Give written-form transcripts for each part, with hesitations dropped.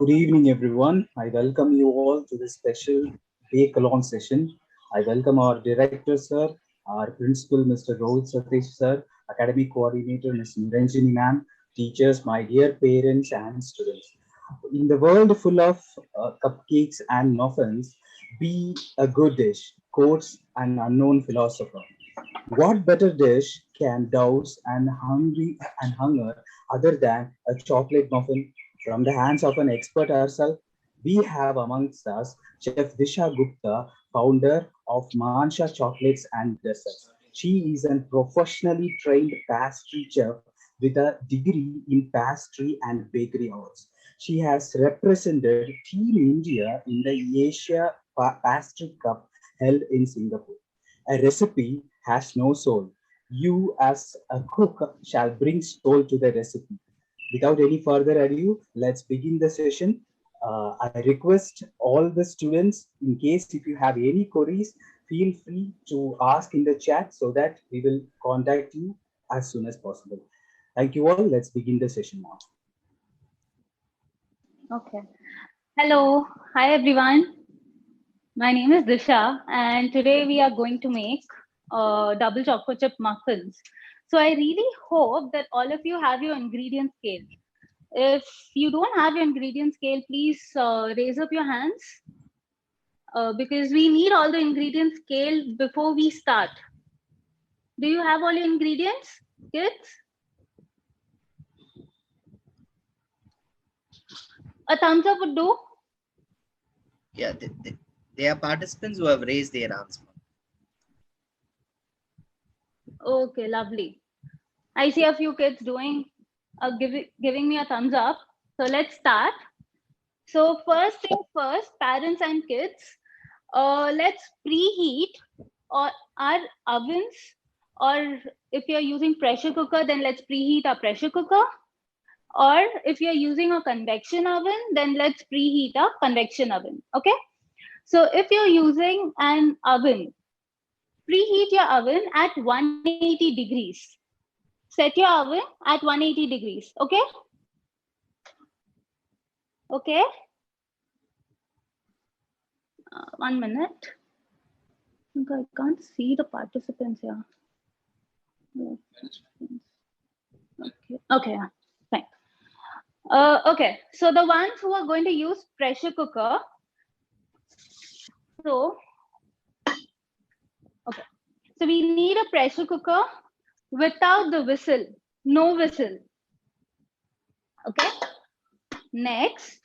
Good evening, everyone. I welcome you all to this special Bake-along session. I welcome our director, sir, our principal, Mr. Rohit Satish, sir, academic coordinator, Ms. Niranjini, ma'am, teachers, my dear parents and students. In the world full of cupcakes and muffins, be a good dish, quotes an unknown philosopher. What better dish can douse and hunger other than a chocolate muffin from the hands of an expert herself? We have amongst us Chef Disha Gupta, founder of Mansha Chocolates and Desserts. She is a professionally trained pastry chef with a degree in pastry and bakery arts. She has represented Team India in the Asia Pastry Cup held in Singapore. A recipe has no soul. You, as a cook, shall bring soul to the recipe. Without any further ado, let's begin the session. I request all the students, in case if you have any queries, feel free to ask in the chat so that we will contact you as soon as possible. Thank you all. Let's begin the session now. Okay. Hello. Hi, everyone. My name is Disha, and today we are going to make double chocolate chip muffins. So I really hope that all of you have your ingredient scale. If you don't have your ingredient scale, please raise up your hands because we need all the ingredient scale before we start. Do you have all your ingredients, kids? A thumbs up would do. Yeah, they are participants who have raised their hands. Okay, lovely. I see a few kids doing, giving me a thumbs up. So let's start. So first thing first, parents and kids, let's preheat our ovens, or if you're using pressure cooker, then let's preheat our pressure cooker. Or if you're using a convection oven, then let's preheat a convection oven. Okay. So if you're using an oven, preheat your oven at 180 degrees. Set your oven at 180 degrees. Okay. Okay. 1 minute. I can't see the participants here. Okay. Fine. Okay. So the ones who are going to use pressure cooker. So, okay. So we need a pressure cooker without the whistle. No whistle. Okay. Next.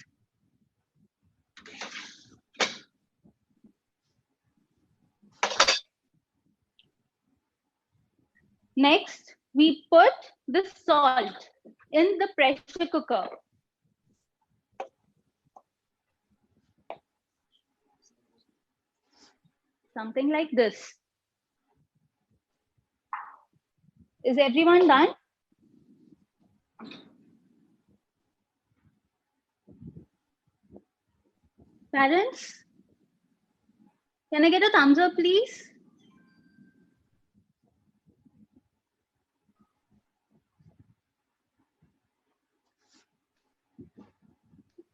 Next, we put the salt in the pressure cooker. Something like this. Is everyone done? Parents, can I get a thumbs up, please?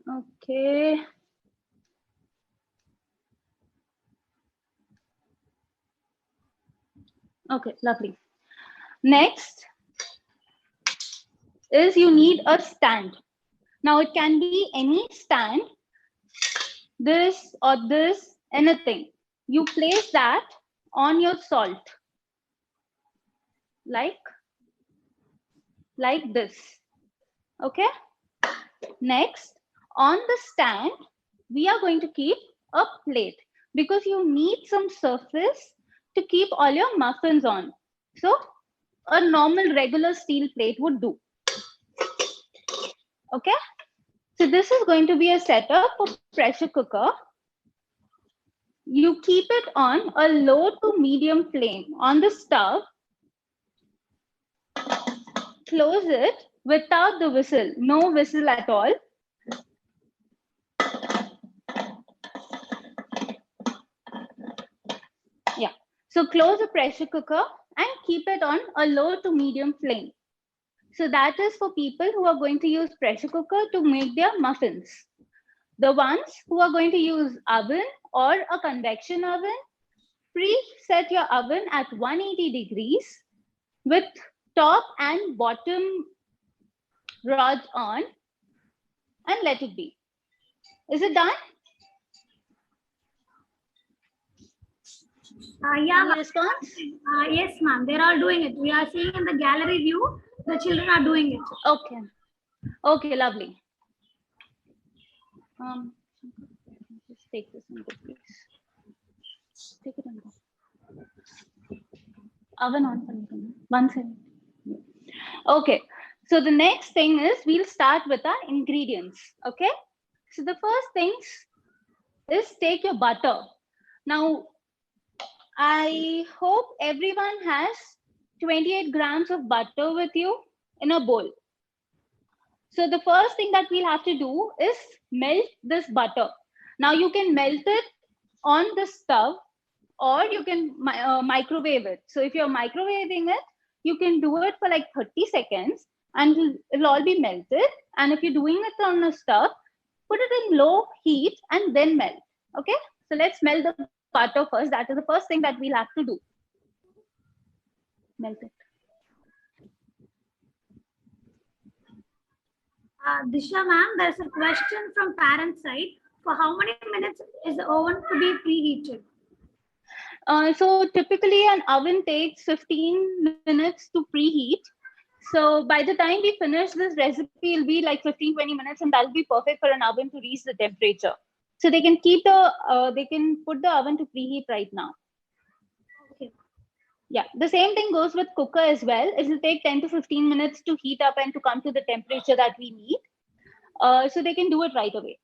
Okay. Okay, lovely. Next is you need a stand. Now it can be any stand, this or this, anything. You place that on your salt, like this. Okay. Next, on the stand, we are going to keep a plate because you need some surface to keep all your muffins on. So a normal regular steel plate would do. Okay. So this is going to be a setup for pressure cooker. You keep it on a low to medium flame on the stove. Close it without the whistle, no whistle at all. Yeah. So close the pressure cooker and keep it on a low to medium flame. So that is for people who are going to use pressure cooker to make their muffins. The ones who are going to use oven or a convection oven, preset your oven at 180 degrees with top and bottom rods on and let it be. Is it done? Yeah, Any response? yes, ma'am. They're all doing it. We are seeing in the gallery view, the children are doing it. Okay. Okay, lovely. Just take this and go, please. Take it and go. Oven on. 1 second. Okay. So the next thing is we'll start with our ingredients. Okay. So the first things is take your butter. Now, I hope everyone has 28 grams of butter with you in a bowl. So the first thing that we'll have to do is melt this butter. Now you can melt it on the stove or you can microwave it. So if you're microwaving it, you can do it for like 30 seconds and it'll all be melted. And if you're doing it on a stove, put it in low heat and then melt. Okay, so let's melt the butter first. That is the first thing that we'll have to do. Melt it. Disha ma'am, there's a question from parent side. For how many minutes is the oven to be preheated? So typically an oven takes 15 minutes to preheat. So by the time we finish this recipe, it'll be like 15-20 minutes and that'll be perfect for an oven to reach the temperature. So they can keep the, they can put the oven to preheat right now. Okay. Yeah, the same thing goes with cooker as well. It will take 10 to 15 minutes to heat up and to come to the temperature that we need. So they can do it right away.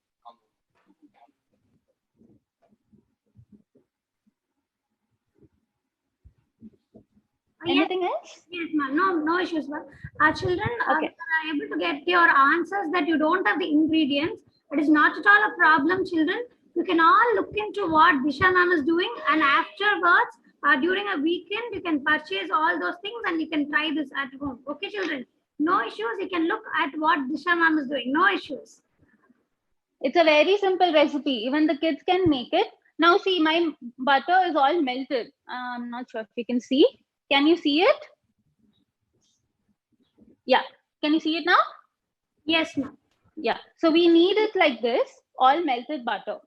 Anything else? Yes, ma'am. No issues, ma'am. Our children Okay. are able to get your answers that you don't have the ingredients. It is not at all a problem, children. You can all look into what Disha ma'am is doing, and afterwards, during a weekend, you can purchase all those things and you can try this at home. Okay, children? No issues. You can look at what Disha ma'am is doing. No issues. It's a very simple recipe. Even the kids can make it. Now see, my butter is all melted. I'm not sure if you can see. Can you see it? Yeah. Can you see it now? Yes, ma'am. Yeah. So we need it like this, all melted butter.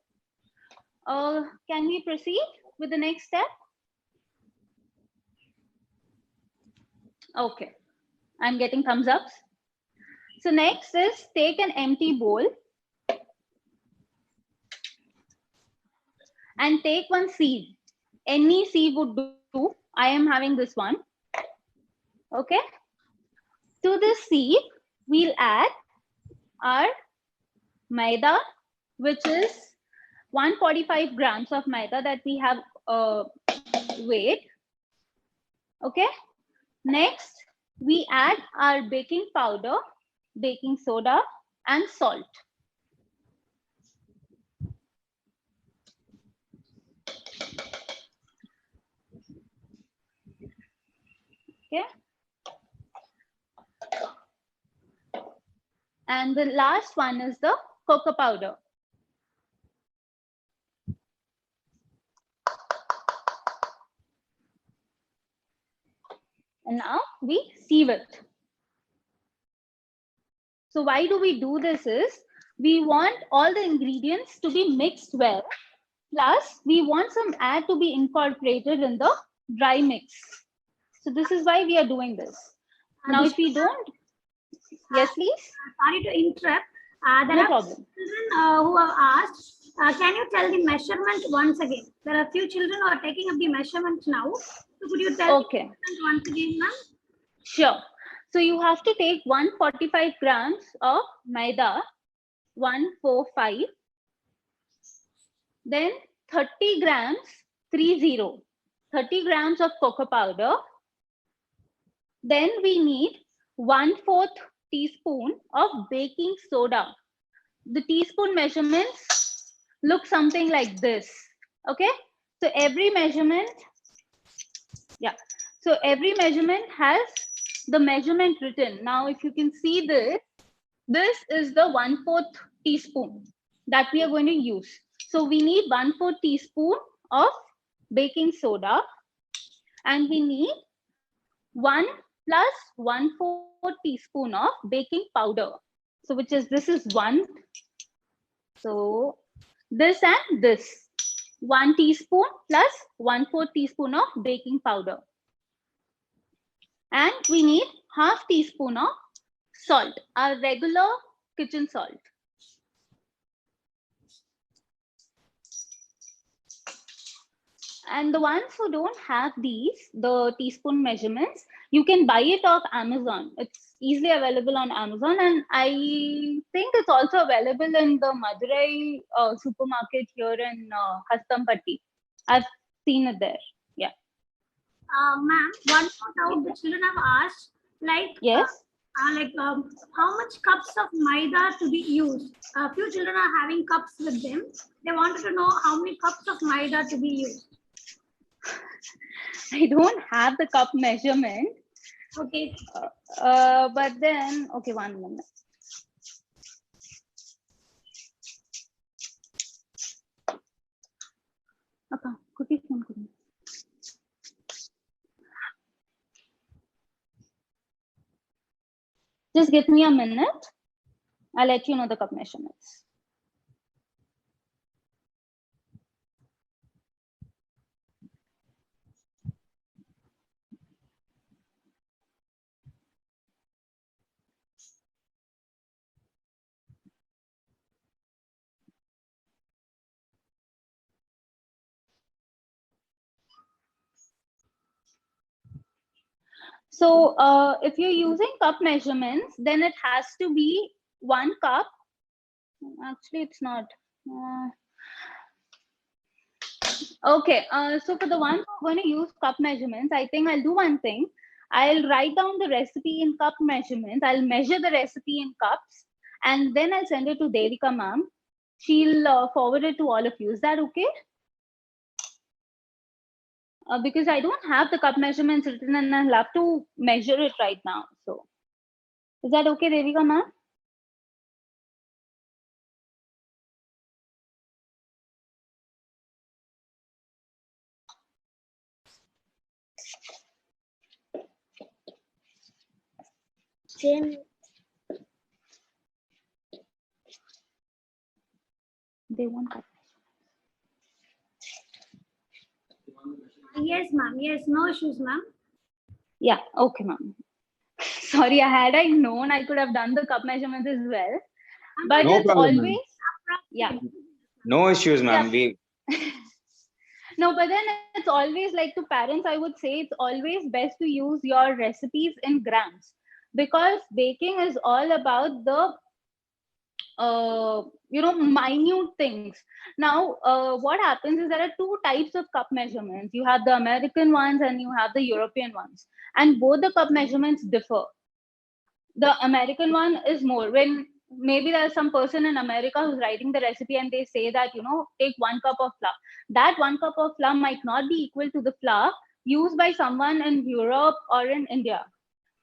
Can we proceed with the next step? Okay. I'm getting thumbs ups. So next is take an empty bowl and take one sieve. Any sieve would do. I am having this one. Okay. To this sieve, we'll add our maida, which is 145 grams of maida that we have weighed. Okay. Next, we add our baking powder, baking soda, and salt. Okay. And the last one is the cocoa powder. And now we sieve it. So why do we do this is, we want all the ingredients to be mixed well. Plus, we want some air to be incorporated in the dry mix. So this is why we are doing this. Now, if we don't, yes, please. Sorry to interrupt. There No are problem. children who have asked, can you tell the measurement once again? There are a few children who are taking up the measurement now. So could you tell Okay. the once again, ma'am? Sure. So you have to take 145 grams of maida, 145. Then 30 grams, 30 grams of cocoa powder. Then we need 1/4 teaspoon of baking soda. The teaspoon measurements look something like this. Okay. So every measurement, yeah. So every measurement has the measurement written. Now, if you can see this, this is the 1/4 teaspoon. that we are going to use. So we need 1/4 teaspoon of baking soda, and we need 1 plus 1/4 teaspoon of baking powder. So which is, this is 1. So this and this, 1 teaspoon plus 1/4 teaspoon of baking powder. And we need 1/2 teaspoon of salt, our regular kitchen salt. And the ones who don't have these, the teaspoon measurements, you can buy it off Amazon. It's easily available on Amazon. And I think it's also available in the Madurai supermarket here in Hastampatti. I've seen it there. Yeah. Ma'am, one more doubt the children have asked, like, Yes. How much cups of maida to be used? A few children are having cups with them. They wanted to know how many cups of maida to be used. I don't have the cup measurement. Okay. But then, okay, 1 minute. Okay, cookie phone. Just give me a minute. I'll let you know the cup measurements. So if you're using cup measurements, then it has to be 1 cup. Actually, it's not. Okay, so for the ones who are going to use cup measurements, I think I'll do one thing. I'll write down the recipe in cup measurements. I'll measure the recipe in cups, and then I'll send it to Devika ma'am. She'll forward it to all of you. Is that okay? Because I don't have the cup measurements written and I'll have to measure it right now. So is that okay, Devika ma'am? They want cup. Yes, ma'am. Yes, no issues, ma'am. Yeah, okay, ma'am. Sorry, had I known, I could have done the cup measurements as well. But No it's problem, always, yeah. No issues, ma'am. Yeah. No, but then it's always like, to parents, I would say it's always best to use your recipes in grams, because baking is all about the minute things. Now what happens is there are 2 types of cup measurements. You have the American ones and you have the European ones, and both the cup measurements differ. The American one is more, when maybe there's some person in America who's writing the recipe and they say that, take 1 cup of flour. That 1 cup of flour might not be equal to the flour used by someone in Europe or in India.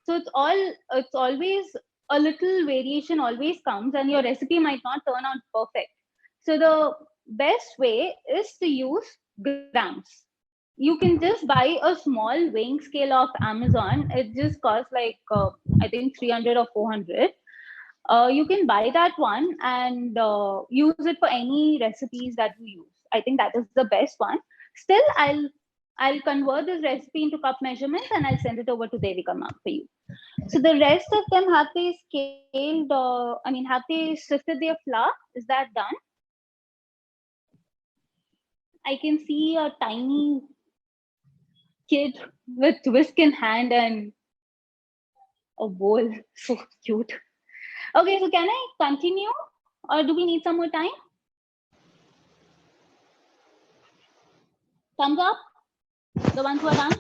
So it's always a little variation always comes, and your recipe might not turn out perfect. So the best way is to use grams. You can just buy a small weighing scale off Amazon. It just costs like, I think 300 or 400. You can buy that one and use it for any recipes that you use. I think that is the best one. Still, I'll convert this recipe into cup measurements and I'll send it over to Devika ma'am for you. So the rest of them, have they scaled, have they sifted their flour? Is that done? I can see a tiny kid with whisk in hand and a bowl. So cute. Okay, so can I continue or do we need some more time? Thumbs up, the ones who are done.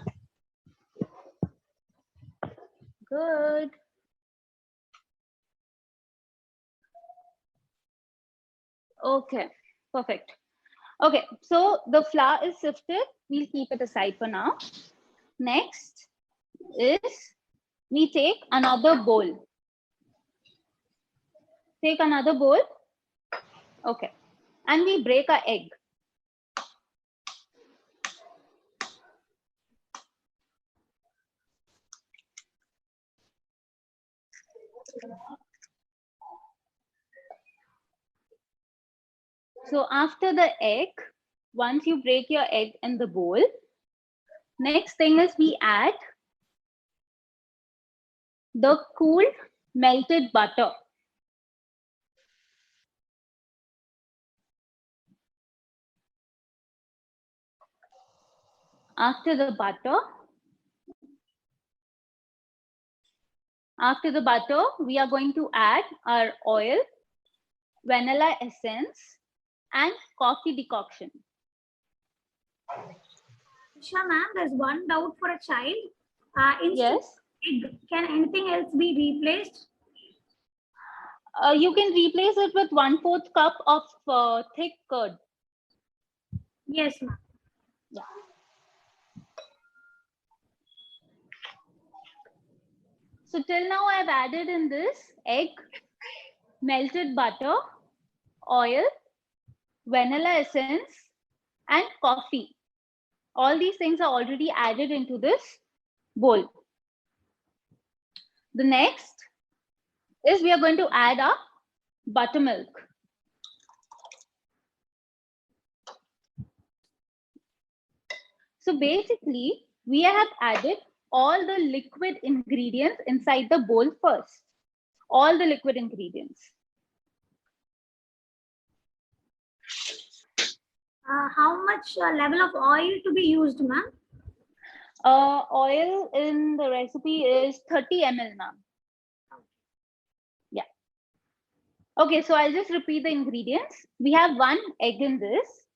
Good. Okay, perfect. Okay, so the flour is sifted. We'll keep it aside for now. Next is we take another bowl. Take another bowl. Okay. And we break our egg. So after the egg, once you break your egg in the bowl, next thing is we add the cooled melted butter. After the butter, we are going to add our oil, vanilla essence, and coffee decoction. Disha ma'am, there's one doubt for a child. Instead Yes. of egg, can anything else be replaced? You can replace it with 1/4 cup of thick curd. Yes, ma'am. Yeah. So till now I've added in this egg, melted butter, oil, vanilla essence, and coffee. All these things are already added into this bowl. The next is we are going to add our buttermilk. So basically, we have added all the liquid ingredients inside the bowl first. All the liquid ingredients. How much level of oil to be used, ma'am? Oil in the recipe is 30 ml, ma'am. Yeah. Okay, so I'll just repeat the ingredients. We have 1 egg in this.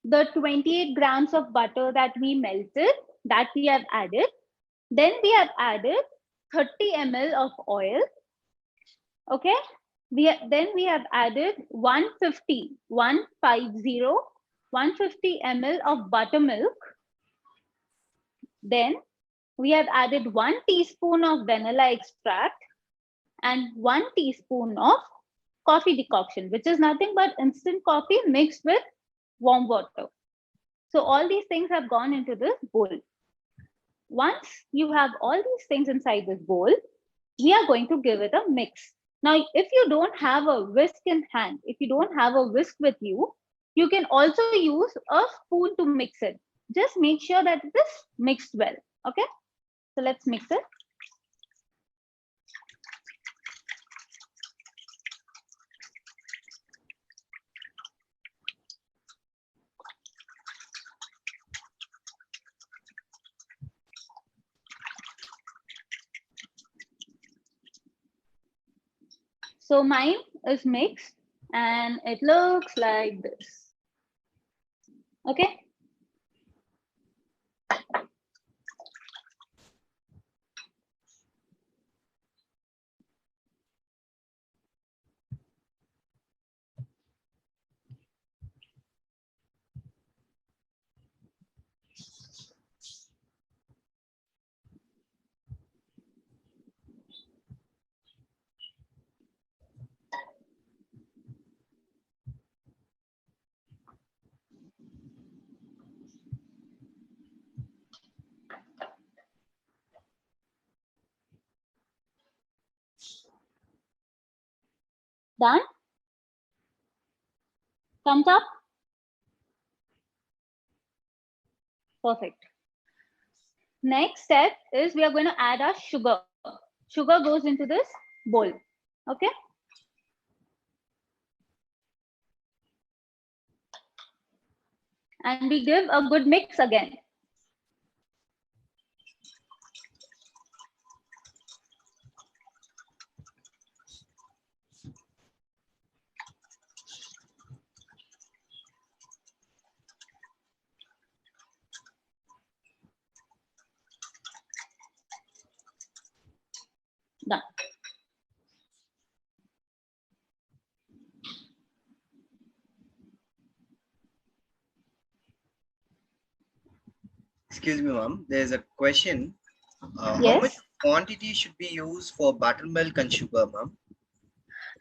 The 28 grams of butter that we melted, that we have added. Then we have added 30 ml of oil. Okay. Then we have added 150 ml of buttermilk. Then we have added 1 teaspoon of vanilla extract and 1 teaspoon of coffee decoction, which is nothing but instant coffee mixed with warm water. So all these things have gone into this bowl. Once you have all these things inside this bowl, we are going to give it a mix. Now, if you don't have a whisk in hand, if you don't have a whisk with you, you can also use a spoon to mix it. Just make sure that it is mixed well. Okay, so let's mix it. So mine is mixed and it looks like this. Okay. Done? Thumbs up? Perfect. Next step is we are going to add our sugar. Sugar goes into this bowl. Okay. And we give a good mix again. Done. Excuse me, ma'am. There's a question. How Yes. much quantity should be used for buttermilk and sugar, ma'am?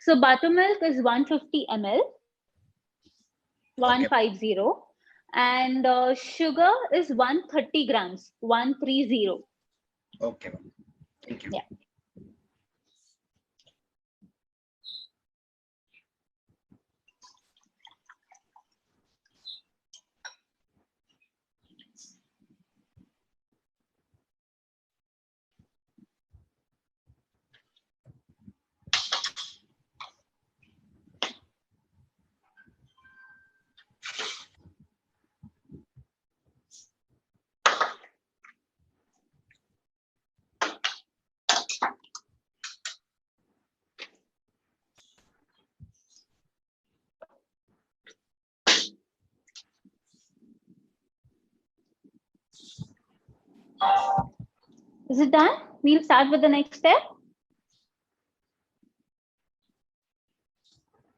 So buttermilk is 150 ml 150. And sugar is 130 grams, 130. Okay, ma'am. Thank you. Yeah. Is it done? We'll start with the next step.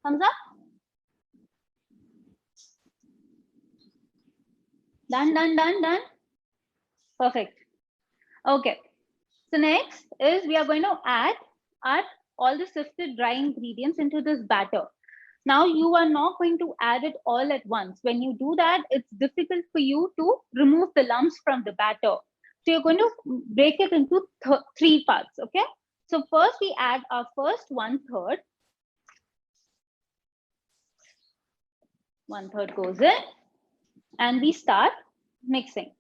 Thumbs up. Done, done, done, done. Perfect. Okay. So next is we are going to add all the sifted dry ingredients into this batter. Now you are not going to add it all at once. When you do that, it's difficult for you to remove the lumps from the batter. So you're going to break it into 3 parts, okay? So first we add our first 1/3. 1/3 goes in and we start mixing.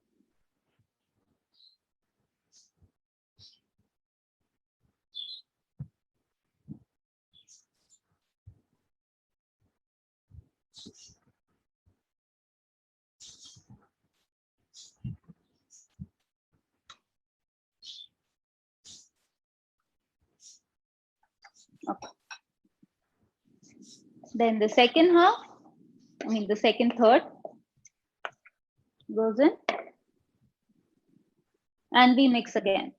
Okay. Then the second half, the second third goes in and we mix again.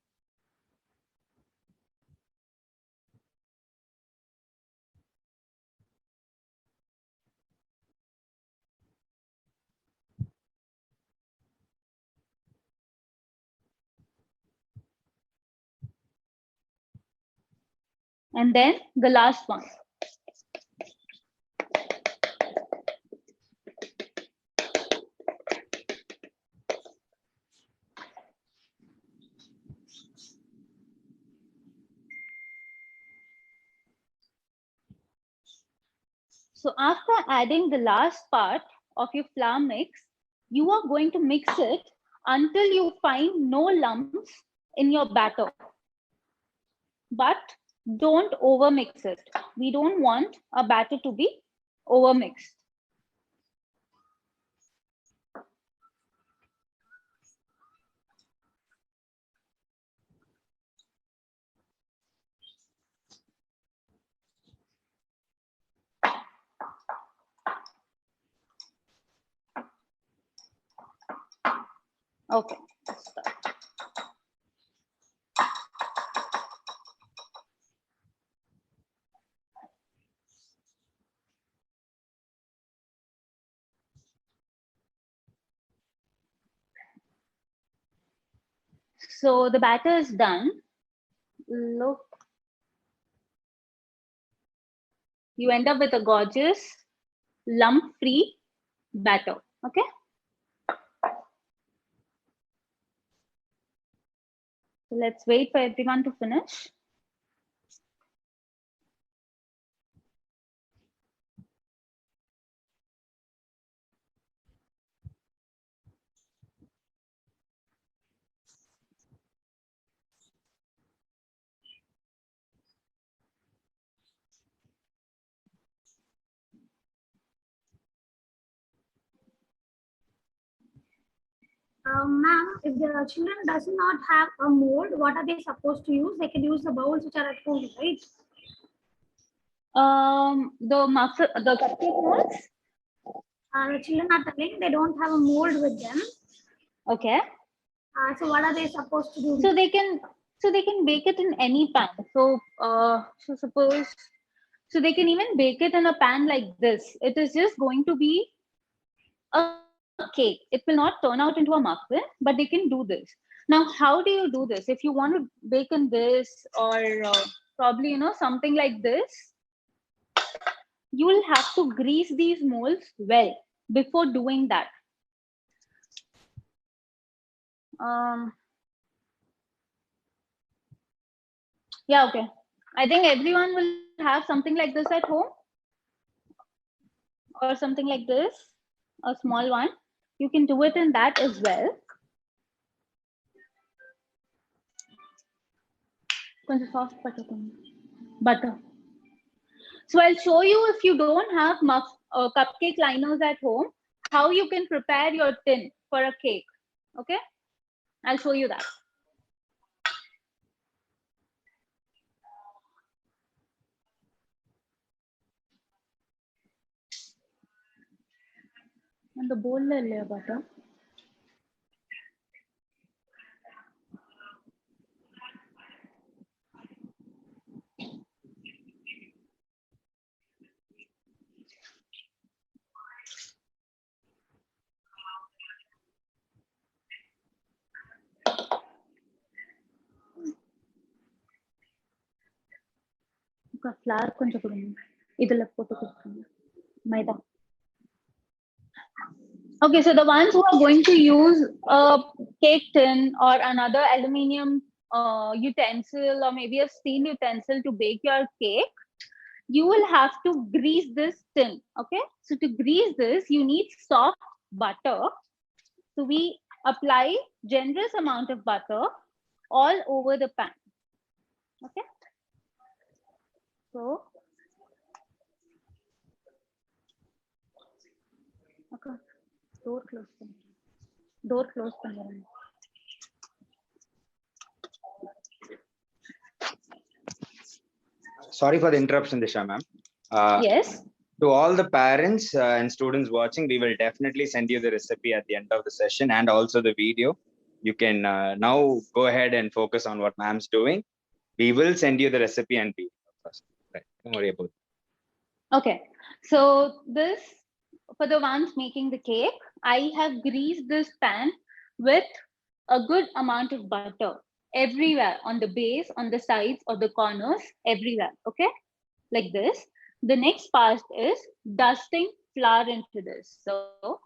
And then the last one. So after adding the last part of your flour mix, you are going to mix it until you find no lumps in your batter. But don't overmix it. We don't want our batter to be overmixed. Okay. So the batter is done. Look, you end up with a gorgeous lump-free batter. Okay. So let's wait for everyone to finish. Ma'am, if the children does not have a mold, what are they supposed to use? They can use the bowls which are at home, right? The cupcake ones. The children are telling they don't have a mold with them. Okay. So what are they supposed to do? So they can bake it in any pan. So so they can even bake it in a pan like this. It is just going to be a cake. It will not turn out into a muffin, but they can do this. Now, how do you do this? If you want to bake in this or probably, something like this, you will have to grease these molds well. before doing that. Yeah, okay. I think everyone will have something like this at home, or something like this, a small one. You can do it in that as well. Soft butter. So I'll show you, if you don't have cupcake liners at home, how you can prepare your tin for a cake. Okay, I'll show you that. And the bowl layer butter. Flour konja kodunga. Idella pottu kodunga. Maida. Okay, so the ones who are going to use a cake tin or another aluminium utensil, or maybe a steel utensil to bake your cake, you will have to grease this tin. Okay, so to grease this, you need soft butter. So we apply generous amount of butter all over the pan. Okay, so okay, door close. Door close. Sorry for the interruption, Disha ma'am. Yes. To all the parents and students watching, we will definitely send you the recipe at the end of the session and also the video. You can now go ahead and focus on what ma'am's doing. We will send you the recipe and video first. Right. Don't worry about it. Okay, so this, for the ones making the cake, I have greased this pan with a good amount of butter everywhere, on the base, on the sides, or the corners, everywhere. Okay, like this. The next part is dusting flour into this. So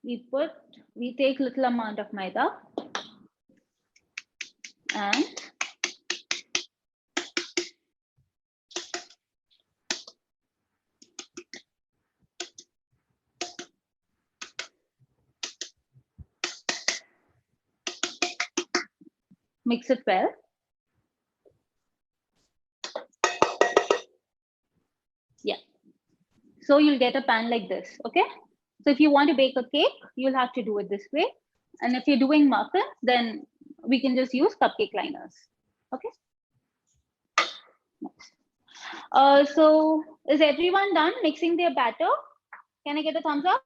we take little amount of maida and mix it well. Yeah. So you'll get a pan like this. Okay. So if you want to bake a cake, you'll have to do it this way. And if you're doing muffins, then we can just use cupcake liners. Okay. Next. So is everyone done mixing their batter? Can I get a thumbs up?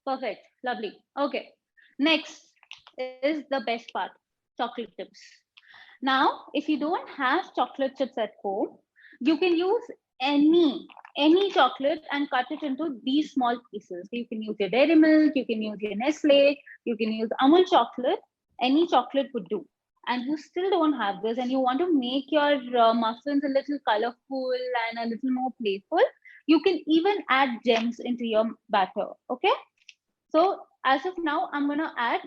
Perfect. Lovely. Okay. Next is the best part, chocolate chips. Now, if you don't have chocolate chips at home, you can use any chocolate and cut it into these small pieces. You can use your Dairy Milk, you can use your Nestle, you can use Amul chocolate. Any chocolate would do. And you still don't have this, and you want to make your muffins a little colorful and a little more playful, you can even add gems into your batter. Okay. So as of now, I'm going to add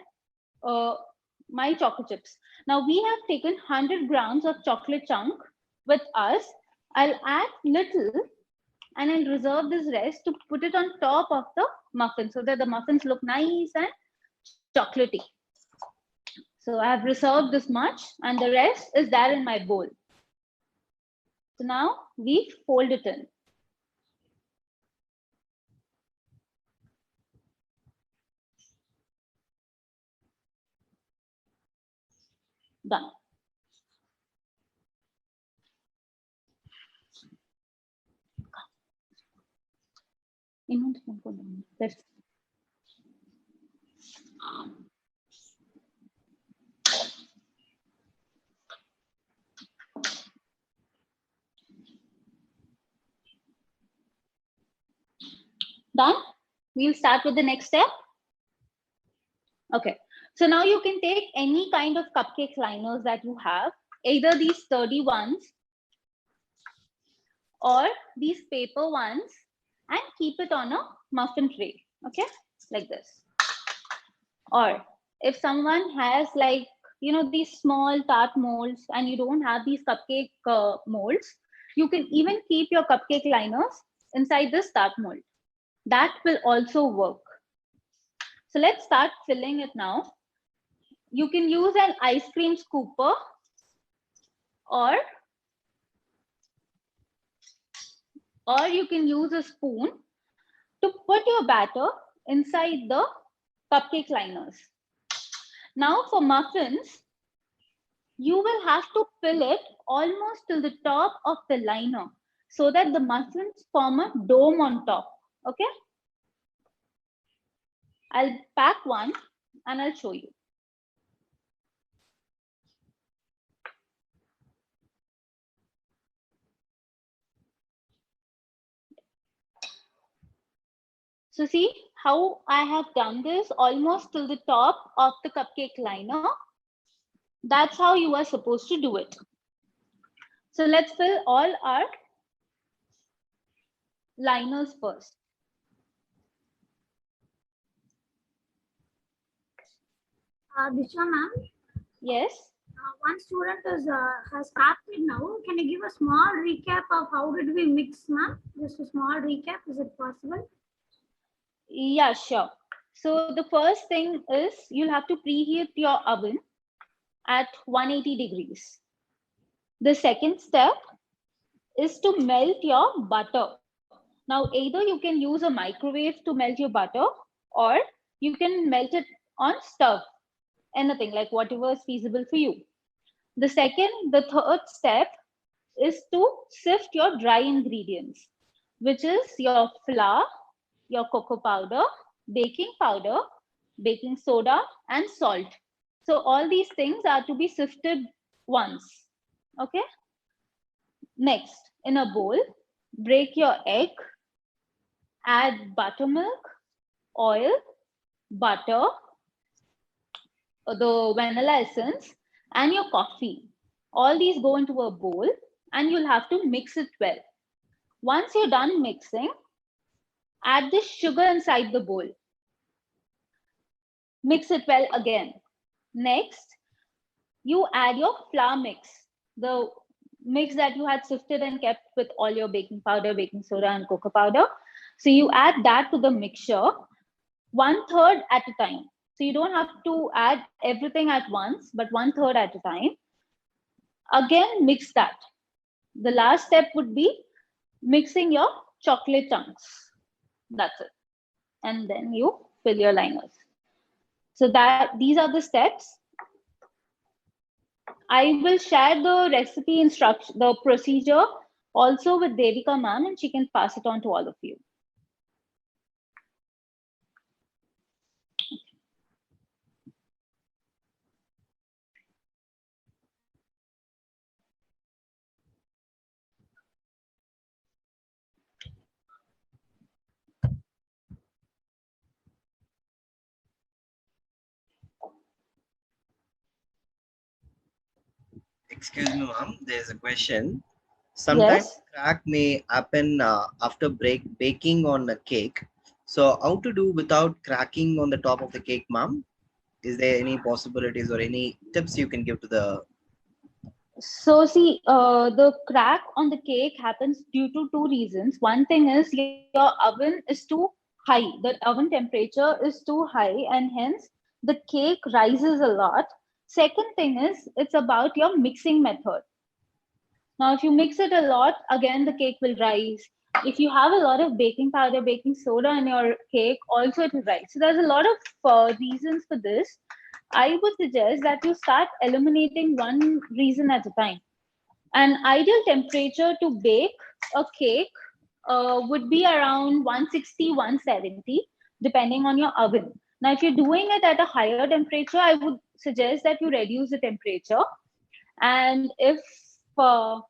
my chocolate chips. Now we have taken 100 grams of chocolate chunk with us. I'll add little and I'll reserve this rest to put it on top of the muffin so that the muffins look nice and chocolatey. So I have reserved this much and the rest is there in my bowl. So now we fold it in. Done. Done. We'll start with the next step. Okay. So now you can take any kind of cupcake liners that you have, either these sturdy ones or these paper ones and keep it on a muffin tray, okay, like this. Or if someone has like, you know, these small tart molds and you don't have these cupcake molds, you can even keep your cupcake liners inside this tart mold. That will also work. So let's start filling it now. You can use an ice cream scooper, or you can use a spoon to put your batter inside the cupcake liners. Now for muffins, you will have to fill it almost till the top of the liner so that the muffins form a dome on top, okay? I'll pack one and I'll show you. So see how I have done this almost till the top of the cupcake liner. That's how you are supposed to do it. So let's fill all our liners first. Disha ma'am, Yes. one student has started now. Can you give a small recap of how did we mix, ma'am? Just a small recap, is it possible? Yeah, sure. So the first thing is you'll have to preheat your oven at 180 degrees. The second step is to melt your butter. Now, either you can use a microwave to melt your butter, or you can melt it on stove, anything like whatever is feasible for you. The third step is to sift your dry ingredients, which is your flour, your cocoa powder, baking powder, baking soda, and salt. So all these things are to be sifted once, okay? Next, in a bowl, break your egg, add buttermilk, oil, butter, the vanilla essence, and your coffee. All these go into a bowl and you'll have to mix it well. Once you're done mixing, add the sugar inside the bowl. Mix it well again. Next, you add your flour mix, the mix that you had sifted and kept with all your baking powder, baking soda, and cocoa powder. So you add that to the mixture, 1/3 at a time. So you don't have to add everything at once, but 1/3 at a time. Again, mix that. The last step would be mixing your chocolate chunks. That's it. And then you fill your liners. So these are the steps. I will share the recipe instruction, the procedure also with Devika ma'am, and she can pass it on to all of you. Excuse me, ma'am. There's a question. Sometimes Yes. crack may happen after baking on a cake. So how to do without cracking on the top of the cake, ma'am? Is there any possibilities or any tips you can give to the? So see, the crack on the cake happens due to two reasons. One thing is your oven is too high. The oven temperature is too high, and hence the cake rises a lot. Second thing is it's about your mixing method. Now, if you mix it a lot, again, the cake will rise. If you have a lot of baking powder, baking soda in your cake, also it will rise. So there's a lot of reasons for this. I would suggest that you start eliminating one reason at a time. An ideal temperature to bake a cake would be around 160, 170, depending on your oven. Now, if you're doing it at a higher temperature, I would suggest that you reduce the temperature. And if so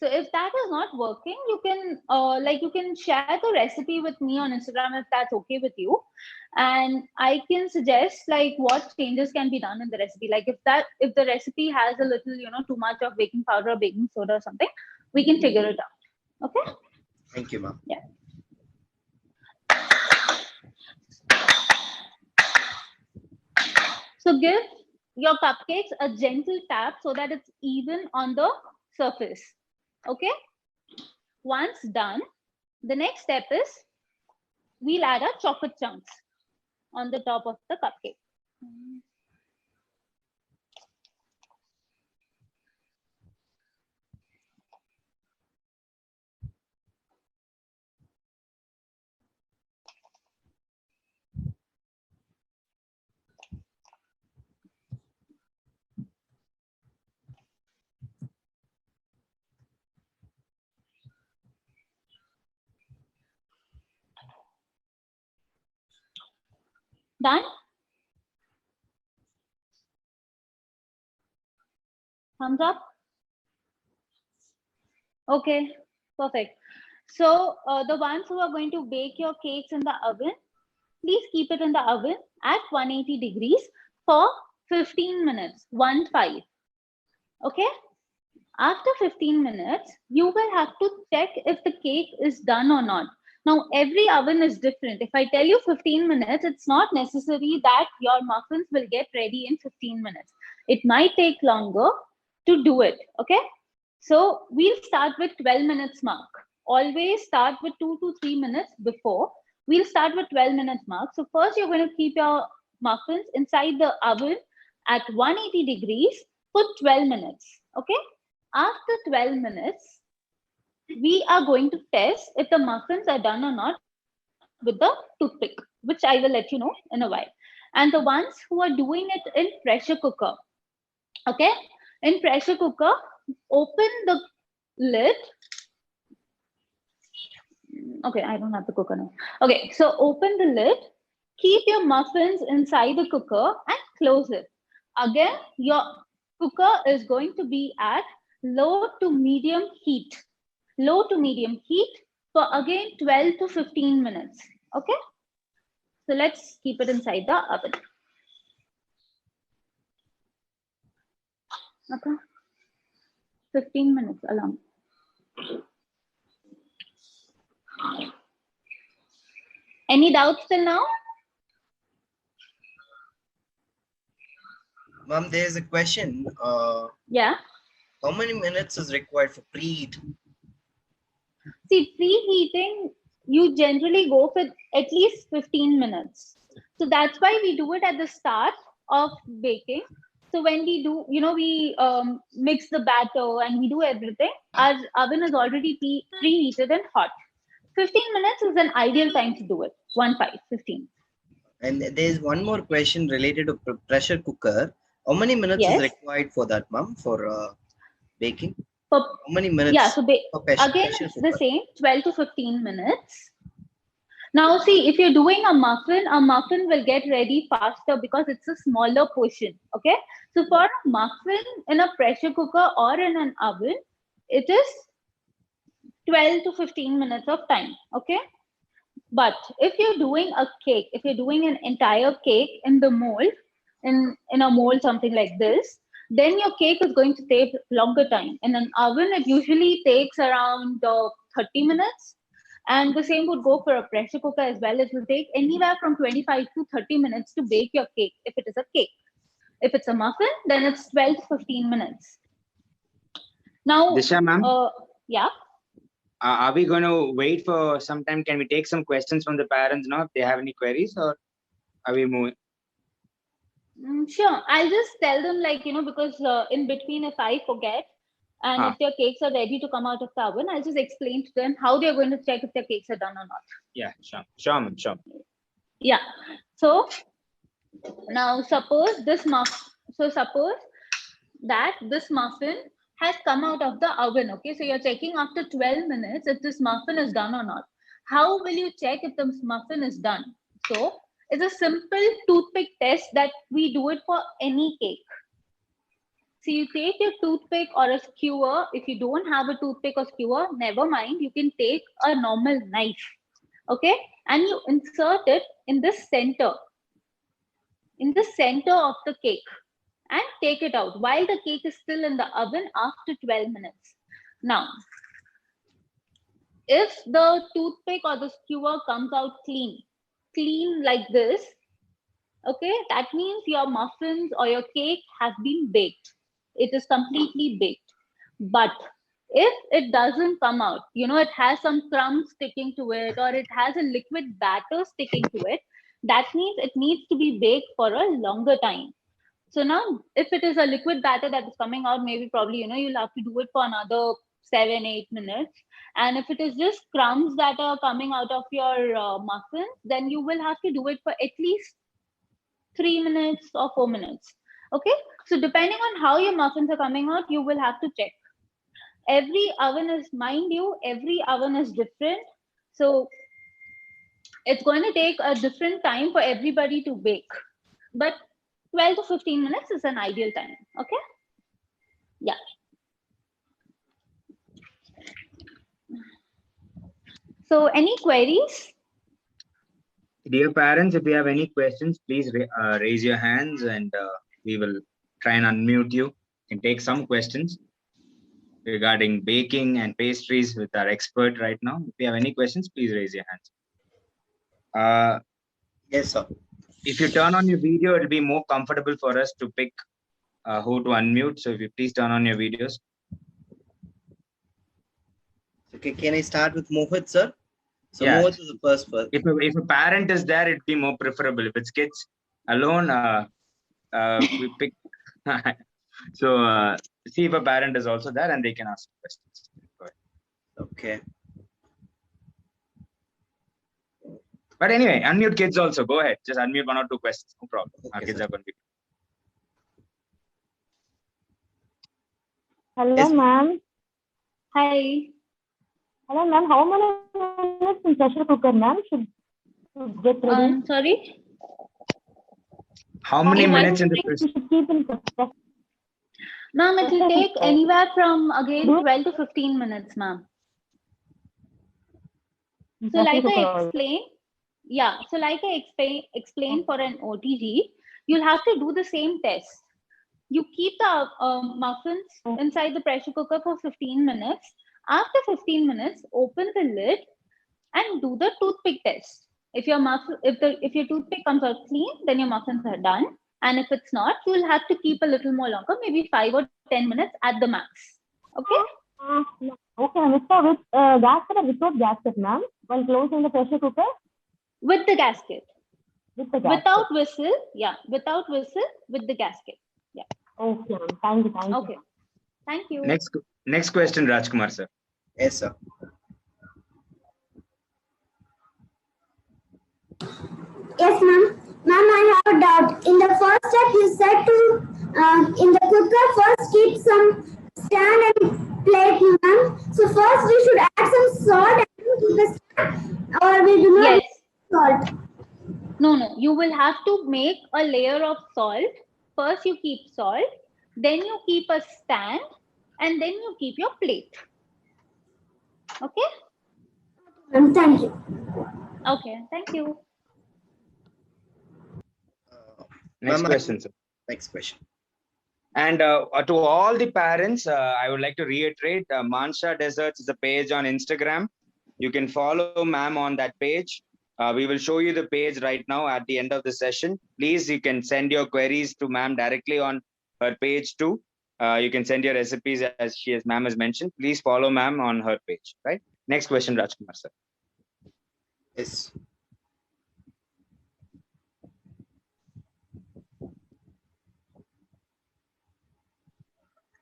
if that is not working, you can share the recipe with me on Instagram if that's okay with you, and I can suggest like what changes can be done in the recipe. Like if the recipe has a little, too much of baking powder or baking soda or something, we can figure it out. Okay. Thank you, ma'am. Yeah. So give your cupcakes a gentle tap so that it's even on the surface. Okay. Once done, the next step is we'll add our chocolate chunks on the top of the cupcake. Done? Thumbs up? Okay, perfect. So the ones who are going to bake your cakes in the oven, please keep it in the oven at 180 degrees for 15 minutes, 1-5. Okay? After 15 minutes, you will have to check if the cake is done or not. Now, every oven is different. If I tell you 15 minutes, it's not necessary that your muffins will get ready in 15 minutes. It might take longer to do it. Okay? So we'll start with 12 minutes mark. Always start with 2 to 3 minutes before. We'll start with 12 minutes mark. So first you're going to keep your muffins inside the oven at 180 degrees for 12 minutes. Okay. After 12 minutes, we are going to test if the muffins are done or not with the toothpick, which I will let you know in a while. And the ones who are doing it in pressure cooker, okay, in pressure cooker, open the lid. Okay, I don't have the cooker now. Okay, so open the lid, keep your muffins inside the cooker and close it. Again, your cooker is going to be at low to medium heat. Low to medium heat for again 12 to 15 minutes. Okay, so let's keep it inside the oven. Okay, 15 minutes along. Any doubts till now? Ma'am, there's a question. Yeah. How many minutes is required for preheat? See, preheating, you generally go for at least 15 minutes. So that's why we do it at the start of baking. So when we do, we mix the batter and we do everything, our oven is already preheated and hot. 15 minutes is an ideal time to do it. 15. And there's one more question related to pressure cooker. How many minutes is required for that, ma'am, for baking? How many minutes? Yeah, so again, it's the same, 12 to 15 minutes. Now, see, if you're doing a muffin will get ready faster because it's a smaller portion, okay? So for a muffin in a pressure cooker or in an oven, it is 12 to 15 minutes of time, okay? But if you're doing a cake, if you're doing an entire cake in the mold, in a mold, something like this, then your cake is going to take longer time. In an oven, it usually takes around 30 minutes. And the same would go for a pressure cooker as well. It will take anywhere from 25 to 30 minutes to bake your cake, if it is a cake. If it's a muffin, then it's 12 to 15 minutes. Now, Disha, ma'am? Yeah. Are we going to wait for some time? Can we take some questions from the parents now if they have any queries, or are we moving? Sure. I'll just tell them, because in between, if I forget and if their cakes are ready to come out of the oven, I'll just explain to them how they're going to check if their cakes are done or not. Yeah, sure. Sure, ma'am. Sure. Yeah. So now suppose that this muffin has come out of the oven. Okay, so you're checking after 12 minutes if this muffin is done or not. How will you check if the muffin is done? So it's a simple toothpick test that we do it for any cake. So you take your toothpick or a skewer. If you don't have a toothpick or skewer, never mind. You can take a normal knife, okay? And you insert it in the center of the cake and take it out while the cake is still in the oven after 12 minutes. Now, if the toothpick or the skewer comes out clean like this, okay, that means your muffins or your cake has been baked. It is completely baked. But if it doesn't come out, it has some crumbs sticking to it, or it has a liquid batter sticking to it, that means it needs to be baked for a longer time. So now, if it is a liquid batter that is coming out, maybe probably, you'll have to do it for another 7-8 minutes. And if it is just crumbs that are coming out of your muffins, then you will have to do it for at least 3 minutes or 4 minutes. Okay, so depending on how your muffins are coming out, you will have to check. Every oven is, mind you, every oven is different. So it's going to take a different time for everybody to bake. But 12 to 15 minutes is an ideal time. Okay. Yeah. So any queries? Dear parents, if you have any questions, please raise your hands and we will try and unmute you and take some questions regarding baking and pastries with our expert right now. If you have any questions, please raise your hands. Yes, sir. If you turn on your video, it'll be more comfortable for us to pick who to unmute. So if you please turn on your videos. Okay, can I start with Mohit, sir? So Yeah. Mohit is the first. If a parent is there, it'd be more preferable. If it's kids alone, we pick. So see if a parent is also there and they can ask questions. Go ahead. Okay. But anyway, unmute kids also. Go ahead. Just unmute 1 or 2 questions. No problem. Our Okay, kids sir. are going to be. Hello, Yes. ma'am. Hi. Hello, ma'am. How many minutes in pressure cooker, ma'am, should get ready? Sorry. How many Okay, minutes in the You should keep in pressure Ma'am, it will take cooker. anywhere from, again, 12 to 15 minutes, ma'am. So like I explained, yeah, so like I explained for an OTG, you'll have to do the same test. You keep the muffins inside the pressure cooker for 15 minutes. After 15 minutes, open the lid and do the toothpick test. If your toothpick comes out clean, then your muffins are done. And if it's not, you'll have to keep a little more longer, maybe 5 or 10 minutes at the max. Okay? Okay, with gasket or without gasket, ma'am? While closing the pressure cooker? With the gasket. With the gasket. Without whistle, yeah. Without whistle, with the gasket. Yeah. Okay, ma'am. Thank you. Thank Okay. you. Thank you. Next question, Rajkumar sir. Yes, sir. Yes, ma'am. Ma'am, I have a doubt. In the first step, you said to, in the cooker, first keep some stand and plate, ma'am. So first we should add some salt and keep the stand, or we do not Yes. salt. No. You will have to make a layer of salt. First, you keep salt. Then you keep a stand. And then you keep your plate. Okay? Ma'am, thank you. Okay. Thank you. Next Ma'am, question, sir. Next question. And to all the parents, I would like to reiterate, Mansha Desserts is a page on Instagram. You can follow ma'am on that page. We will show you the page right now at the end of the session. Please, you can send your queries to ma'am directly on her page too. You can send your recipes as ma'am has mentioned. Please follow ma'am on her page, right? Next question, Rajkumar sir. Yes.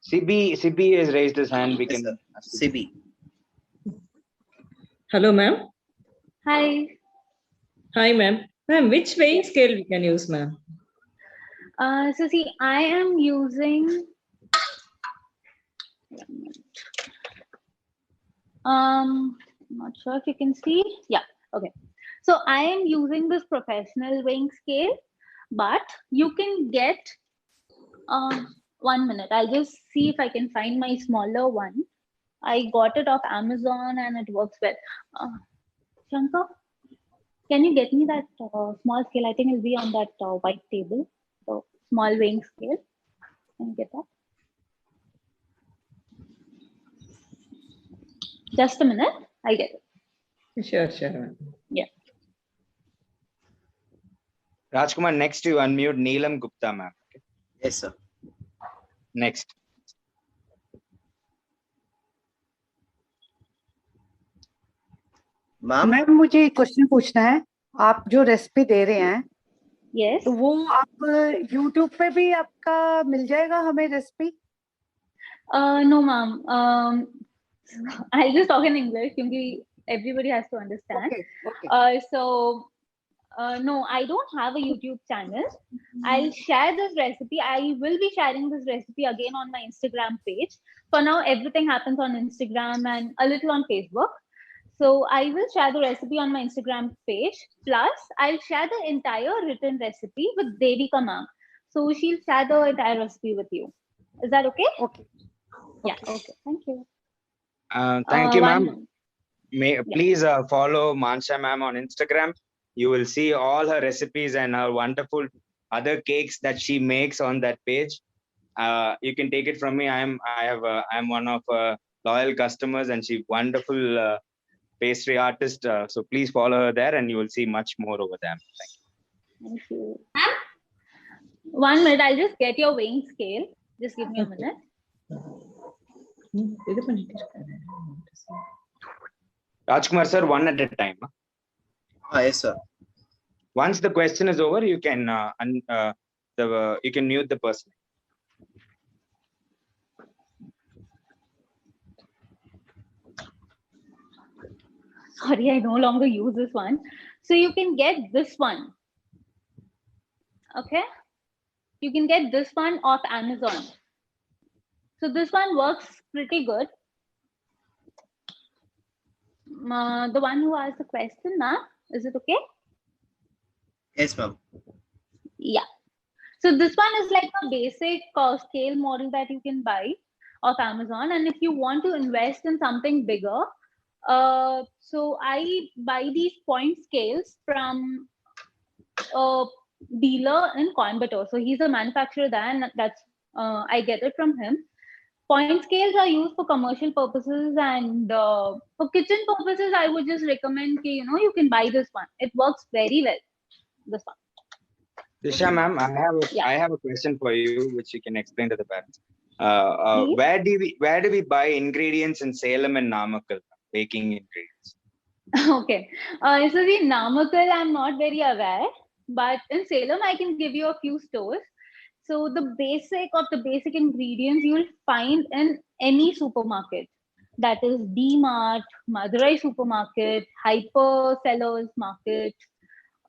CB has raised his hand. We Yes, can. sir. CB. Hello, ma'am. Hi. Hi, ma'am. Ma'am, which weighing scale we can use, ma'am? So see, I am using I'm not sure if you can see. Yeah, okay. So I am using this professional weighing scale, but you can get 1 minute. I'll just see if I can find my smaller one. I got it off Amazon and it works well. Shankar, can you get me that small scale? I think it'll be on that white table. So small weighing scale. Can you get that? Just a minute. I get it. Sure, ma'am. Rajkumar, next you unmute Neelam Gupta, ma'am. Okay. Yes, sir. Next. Ma'am, ma'am मुझे एक question पूछना है. आप जो recipe दे रहे हैं Yes. तो वो आप यूट्यूब पे भी आपका मिल जाएगा हमें recipe? No, ma'am. I'll just talk in English because everybody has to understand. Okay. No, I don't have a YouTube channel. I'll share this recipe. I will be sharing this recipe again on my Instagram page. For now, everything happens on Instagram and a little on Facebook. So I will share the recipe on my Instagram page. Plus, I'll share the entire written recipe with Devika ma'am. So she'll share the entire recipe with you. Is that okay? Okay. Yeah. Okay. Thank you. Thank you, ma'am. one- Please follow Mansha ma'am on Instagram. You will see all her recipes and her wonderful other cakes that she makes on that page. You can take it from me. I'm one of loyal customers, and she's wonderful pastry artist. So please follow her there, and you will see much more over there. Thank you. Thank you. 1 minute. I'll just get your weighing scale. Just give me a minute. Rajkumar sir, one at a time. Yes, sir. Once the question is over, you can you can mute the person. Sorry, I no longer use this one. So you can get this one. Okay. You can get this one off Amazon. So this one works pretty good. The one who asked the question, na? Is it okay? Yes, ma'am. Yeah. So this one is like a basic scale model that you can buy off Amazon. And if you want to invest in something bigger, so I buy these point scales from a dealer in Coimbatore. So he's a manufacturer there, and that's I get it from him. Point scales are used for commercial purposes, and for kitchen purposes, I would just recommend you can buy this one. It works very well. This one. Disha ma'am, I have a question for you, which you can explain to the parents. Where do we buy ingredients in Salem and Namakkal, baking ingredients? Okay. So the Namakkal, I'm not very aware, but in Salem, I can give you a few stores. So the basic ingredients you will find in any supermarket. That is D-Mart, Madurai Supermarket, Hyper Sellers Market,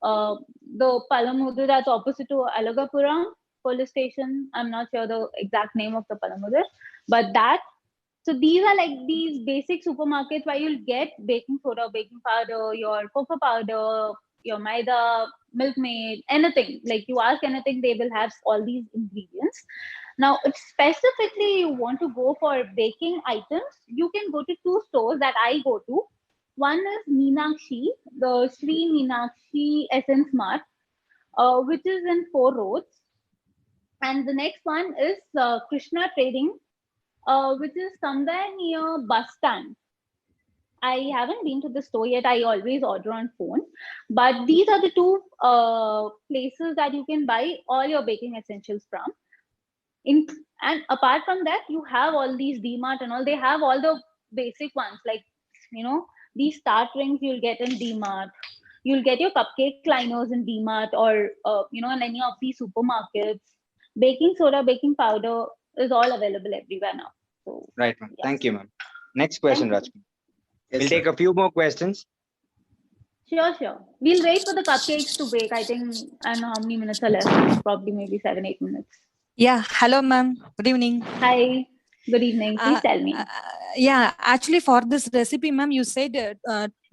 the Palamudu that's opposite to Alagapuram police station. I'm not sure the exact name of the Palamudu, but that. So these are like these basic supermarkets where you'll get baking soda, baking powder, your cocoa powder, your maida, Milkmaid, anything. Like you ask anything, they will have all these ingredients. Now, if specifically you want to go for baking items, you can go to 2 stores that I go to. One is Meenakshi, the Sri Meenakshi Essence Mart, which is in 4 Roads. And the next one is Krishna Trading, which is somewhere near bus stand. I haven't been to the store yet. I always order on phone. But these are the 2 places that you can buy all your baking essentials from. And apart from that, you have all these D-Mart and all. They have all the basic ones, like, these start rings you'll get in D-Mart. You'll get your cupcake liners in D-Mart or, in any of these supermarkets. Baking soda, baking powder is all available everywhere now. So, right, ma'am. Thank you, ma'am. Next question, Rajkumar. Yes, We'll sir. take a few more questions. Sure. We'll wait for the cupcakes to bake. I think I don't know how many minutes are left. Probably maybe 7-8 minutes. Yeah. Hello, ma'am. Good evening. Hi. Good evening. Please tell me. Yeah. Actually, for this recipe, ma'am, you said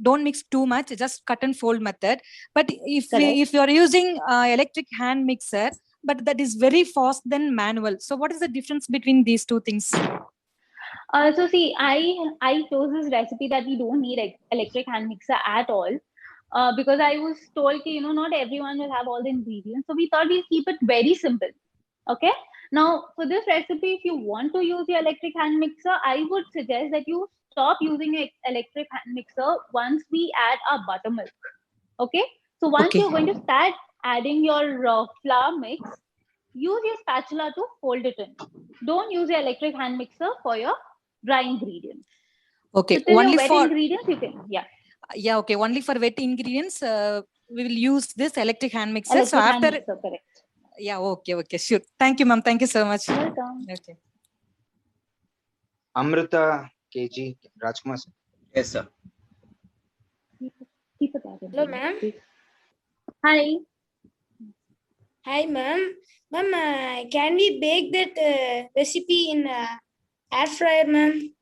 don't mix too much. Just cut and fold method. But if you are using electric hand mixer, but that is very fast than manual. So what is the difference between these 2 things? So see, I chose this recipe that we don't need electric hand mixer at all, because I was told not everyone will have all the ingredients. So we thought we'll keep it very simple. Okay. Now for this recipe, if you want to use your electric hand mixer, I would suggest that you stop using an electric hand mixer once we add our buttermilk. Okay. So once Okay. you're going to start adding your flour mix, use your spatula to fold it in. Don't use your electric hand mixer for your dry ingredients. Okay. So till Only your wet for ingredients, you can, yeah. Yeah. Okay. Only for wet ingredients, we will use this electric hand mixer. Electric So hand after, mixer, correct. yeah. Okay. Okay. Sure. Thank you, ma'am. Thank you so much. Welcome. Okay. Amrita KG Rajkumar sir. Yes, sir. Keep it at Hello, ma'am. Hi. Hi, ma'am. Ma'am, can we bake that recipe in air fryer, ma'am?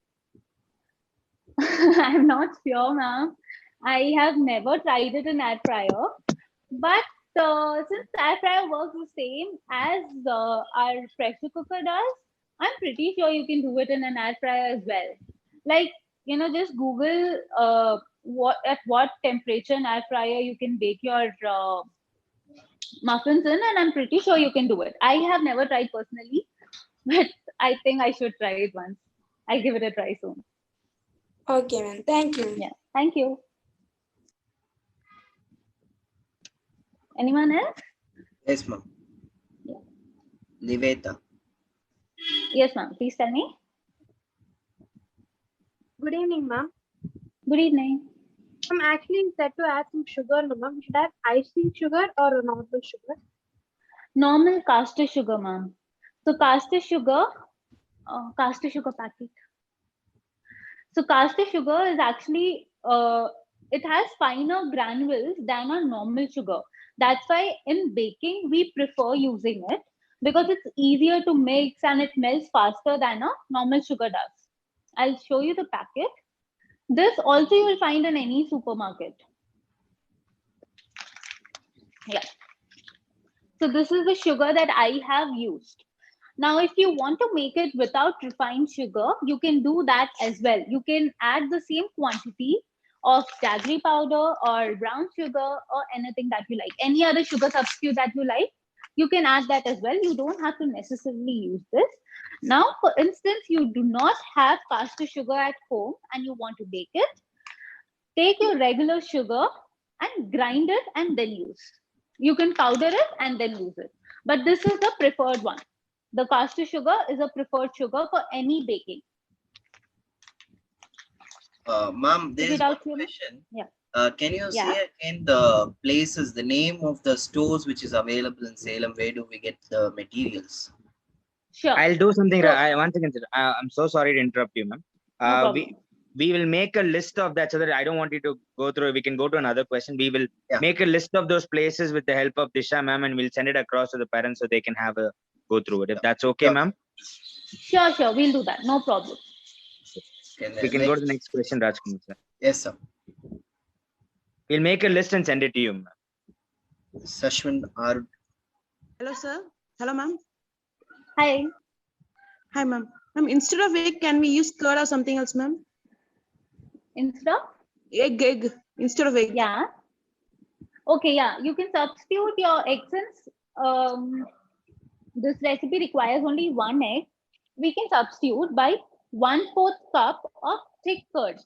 I'm not sure, ma'am. I have never tried it in air fryer, but since air fryer works the same as our pressure cooker does, I'm pretty sure you can do it in an air fryer as well. Like, just Google at what temperature in air fryer you can bake your muffins in, and I'm pretty sure you can do it. I have never tried personally, but I think I should try it once. I'll give it a try soon. Okay, ma'am. Thank you. Yeah, thank you. Anyone else? Yes, ma'am. Yeah. Niveta. Yes, ma'am. Please tell me. Good evening, ma'am. Good evening. I'm actually said to add some sugar, no, ma'am. Should I have icing sugar or a normal sugar? Normal caster sugar, ma'am. So caster sugar packet. So caster sugar is actually, it has finer granules than a normal sugar. That's why in baking, we prefer using it because it's easier to mix and it melts faster than a normal sugar does. I'll show you the packet. This also you will find in any supermarket. Yeah. So this is the sugar that I have used. Now, if you want to make it without refined sugar, you can do that as well. You can add the same quantity of jaggery powder or brown sugar or anything that you like. Any other sugar substitute that you like, you can add that as well. You don't have to necessarily use this. Now, for instance, you do not have caster sugar at home and you want to bake it, take your regular sugar and grind it and then use. You can powder it and then use it. But this is the preferred one. The caster sugar is a preferred sugar for any baking. Ma'am, there is one question. Yeah. Can you say again the places, the name of the stores which is available in Salem? Where do we get the materials? Sure. I'll do something. One second. I'm so sorry to interrupt you, ma'am. No we will make a list of that so that I don't want you to go through. We can go to another question. We will make a list of those places with the help of Disha, ma'am, and we'll send it across to the parents so they can have a go through it. If that's okay, ma'am. Sure. We'll do that. No problem. We can go to the next question, Rajkumar sir. Yes, sir. We'll make a list and send it to you, ma'am. Sashwin R. Hello, sir. Hello, ma'am. Hi. Hi, ma'am. Ma'am, instead of egg, can we use curd or something else, ma'am? Instead of? Egg. Instead of egg. Yeah. Okay, yeah. You can substitute your egg since this recipe requires only one egg. We can substitute by 1/4 cup of thick curd.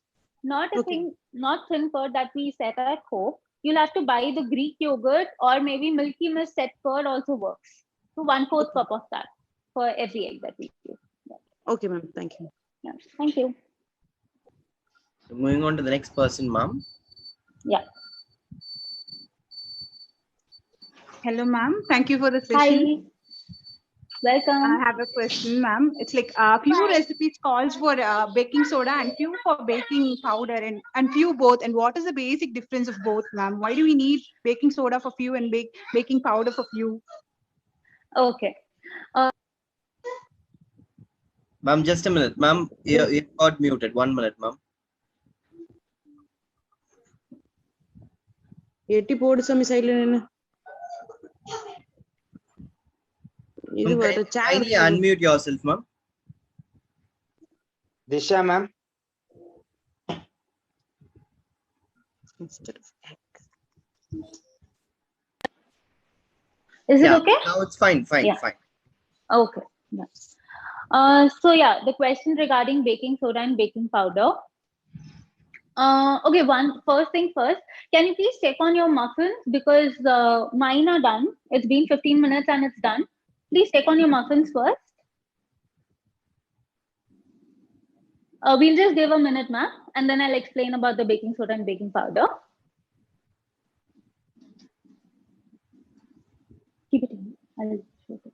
Not thin curd that we set at home. You'll have to buy the Greek yogurt or maybe Milky Mist set curd also works. So 1/4 cup of that for every egg that we use. Yeah. Okay, ma'am. Thank you. Yeah. Thank you. So moving on to the next person, ma'am. Yeah. Hello, ma'am. Thank you for the session. Hi. Welcome. I have a question, ma'am. It's like few recipes calls for baking soda and few for baking powder and few both. And what is the basic difference of both, ma'am? Why do we need baking soda for few and baking powder for few? Okay. Ma'am, just a minute. Ma'am, you got muted. 1 minute, ma'am. 80 boards are missile. Kindly unmute yourself, ma'am. Disha, ma'am. Instead of egg. Is it okay? No, it's fine. Fine. Okay. Yeah. So yeah, the question regarding baking soda and baking powder. Okay, first thing first, can you please check on your muffins because mine are done. It's been 15 minutes and it's done. Please check on your muffins first. We'll just give a minute, ma'am, and then I'll explain about the baking soda and baking powder. Keep it in. I'll show it.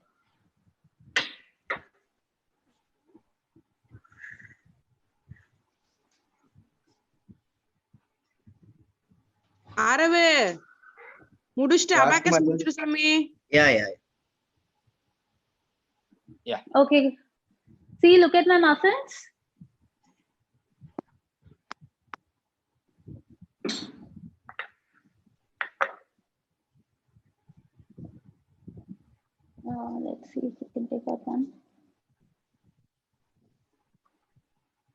ஆரவு முடிச்சிட்டு Last abacus month. முடிச்சிட்டு சாமி. Yeah. Okay. See, look at my muffins. Let's see if we can take out one.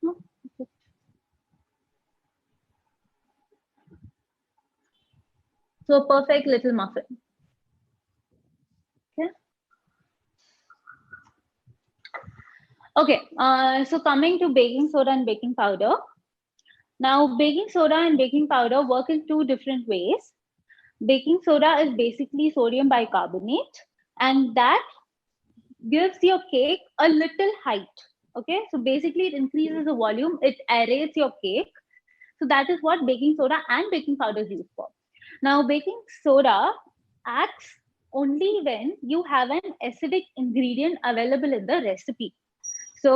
No, okay. So a perfect little muffin. Okay. Okay. So coming to baking soda and baking powder. Now, baking soda and baking powder work in two different ways. Baking soda is basically sodium bicarbonate, and that gives your cake a little height. Okay, so basically it increases the volume, it aerates your cake. So that is what baking soda and baking powder is used for. Now, baking soda acts only when you have an acidic ingredient available in the recipe. So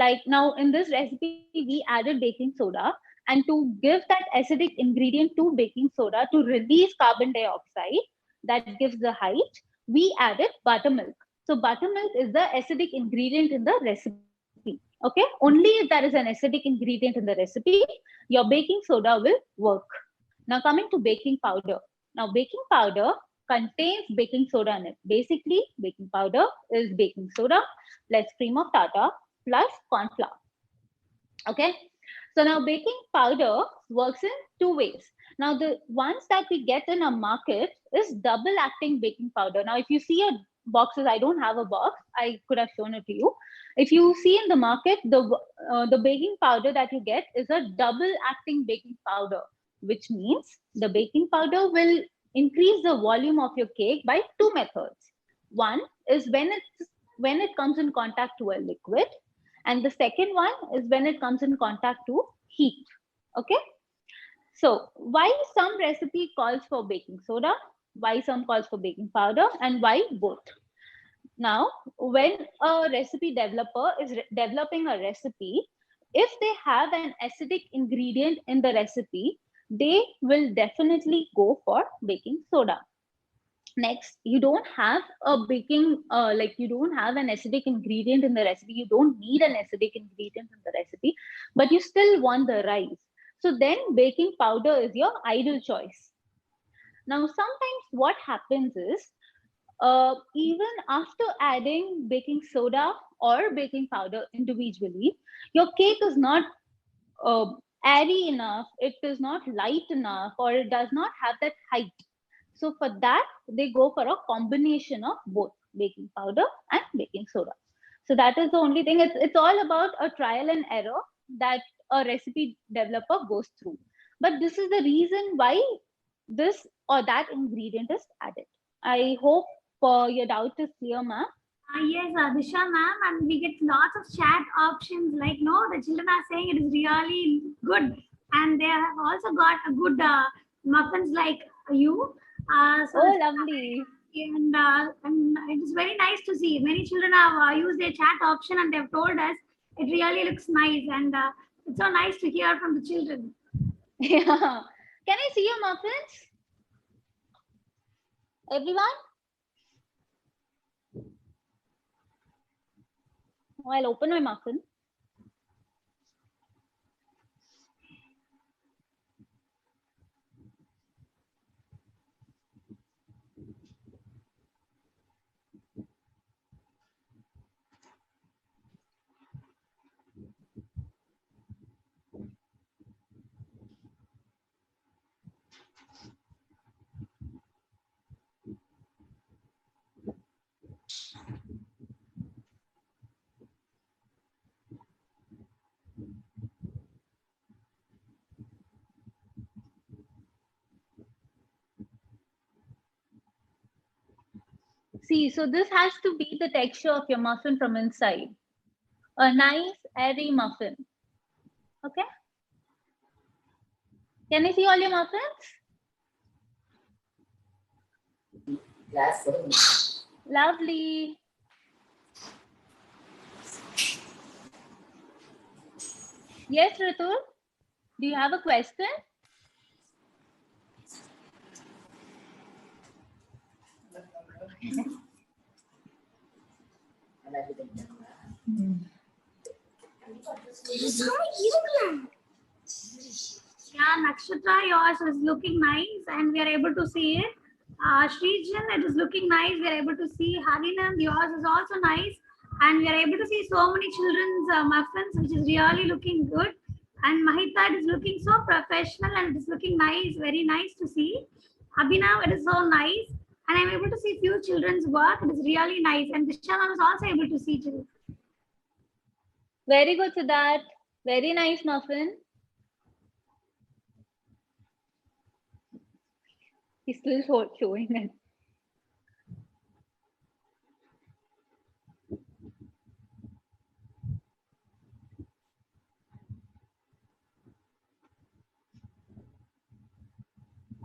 like now in this recipe, we added baking soda, and to give that acidic ingredient to baking soda to release carbon dioxide that gives the height, we added buttermilk. So buttermilk is the acidic ingredient in the recipe. Okay, only if there is an acidic ingredient in the recipe, your baking soda will work. Now coming to baking powder. Now baking powder contains baking soda in it. Basically, baking powder is baking soda plus cream of tartar plus corn flour. Okay, so now baking powder works in two ways. Now the ones that we get in a market is double acting baking powder. Now if you see a boxes, I don't have a box, I could have shown it to you. If you see in the market, the baking powder that you get is a double acting baking powder, which means the baking powder will increase the volume of your cake by two methods. One is when it comes in contact to a liquid, and the second one is when it comes in contact to heat. Okay, so why some recipe calls for baking soda, why some calls for baking powder, and why both? Now, when a recipe developer is developing a recipe, if they have an acidic ingredient in the recipe, they will definitely go for baking soda. Next, you don't have a you don't have an acidic ingredient in the recipe. You don't need an acidic ingredient in the recipe, but you still want the rise. So then baking powder is your ideal choice. Now, sometimes what happens is, even after adding baking soda or baking powder individually, your cake is not airy enough, it is not light enough, or it does not have that height. So for that, they go for a combination of both baking powder and baking soda. So that is the only thing. It's all about a trial and error that a recipe developer goes through. But this is the reason why this or that ingredient is added. I hope your doubt is clear, ma'am. Yes, Disha ma'am, and we get lots of chat options like, no, the children are saying it is really good, and they have also got a good muffins like you. So oh, lovely. And it is very nice to see. Many children have used their chat option and they've told us it really looks nice, and it's so nice to hear from the children. Yeah. Can I see your muffins? Everyone? I'll open my muffin. See, so this has to be the texture of your muffin from inside. A nice, airy muffin. Okay? Can I see all your muffins? Lovely. Yes, Ritul? Do you have a question? Yeah, Nakshatra, yours is looking nice and we are able to see it. Srijan, it is looking nice. We are able to see. Harinand, yours is also nice. And we are able to see so many children's muffins, which is really looking good. And Mahita, it is looking so professional and it is looking nice, very nice to see. Abhinav, it is so nice. And I'm able to see few children's work. It is really nice. And Dishana is also able to see too. Very good, Siddharth. Very nice muffin. He's still showing it.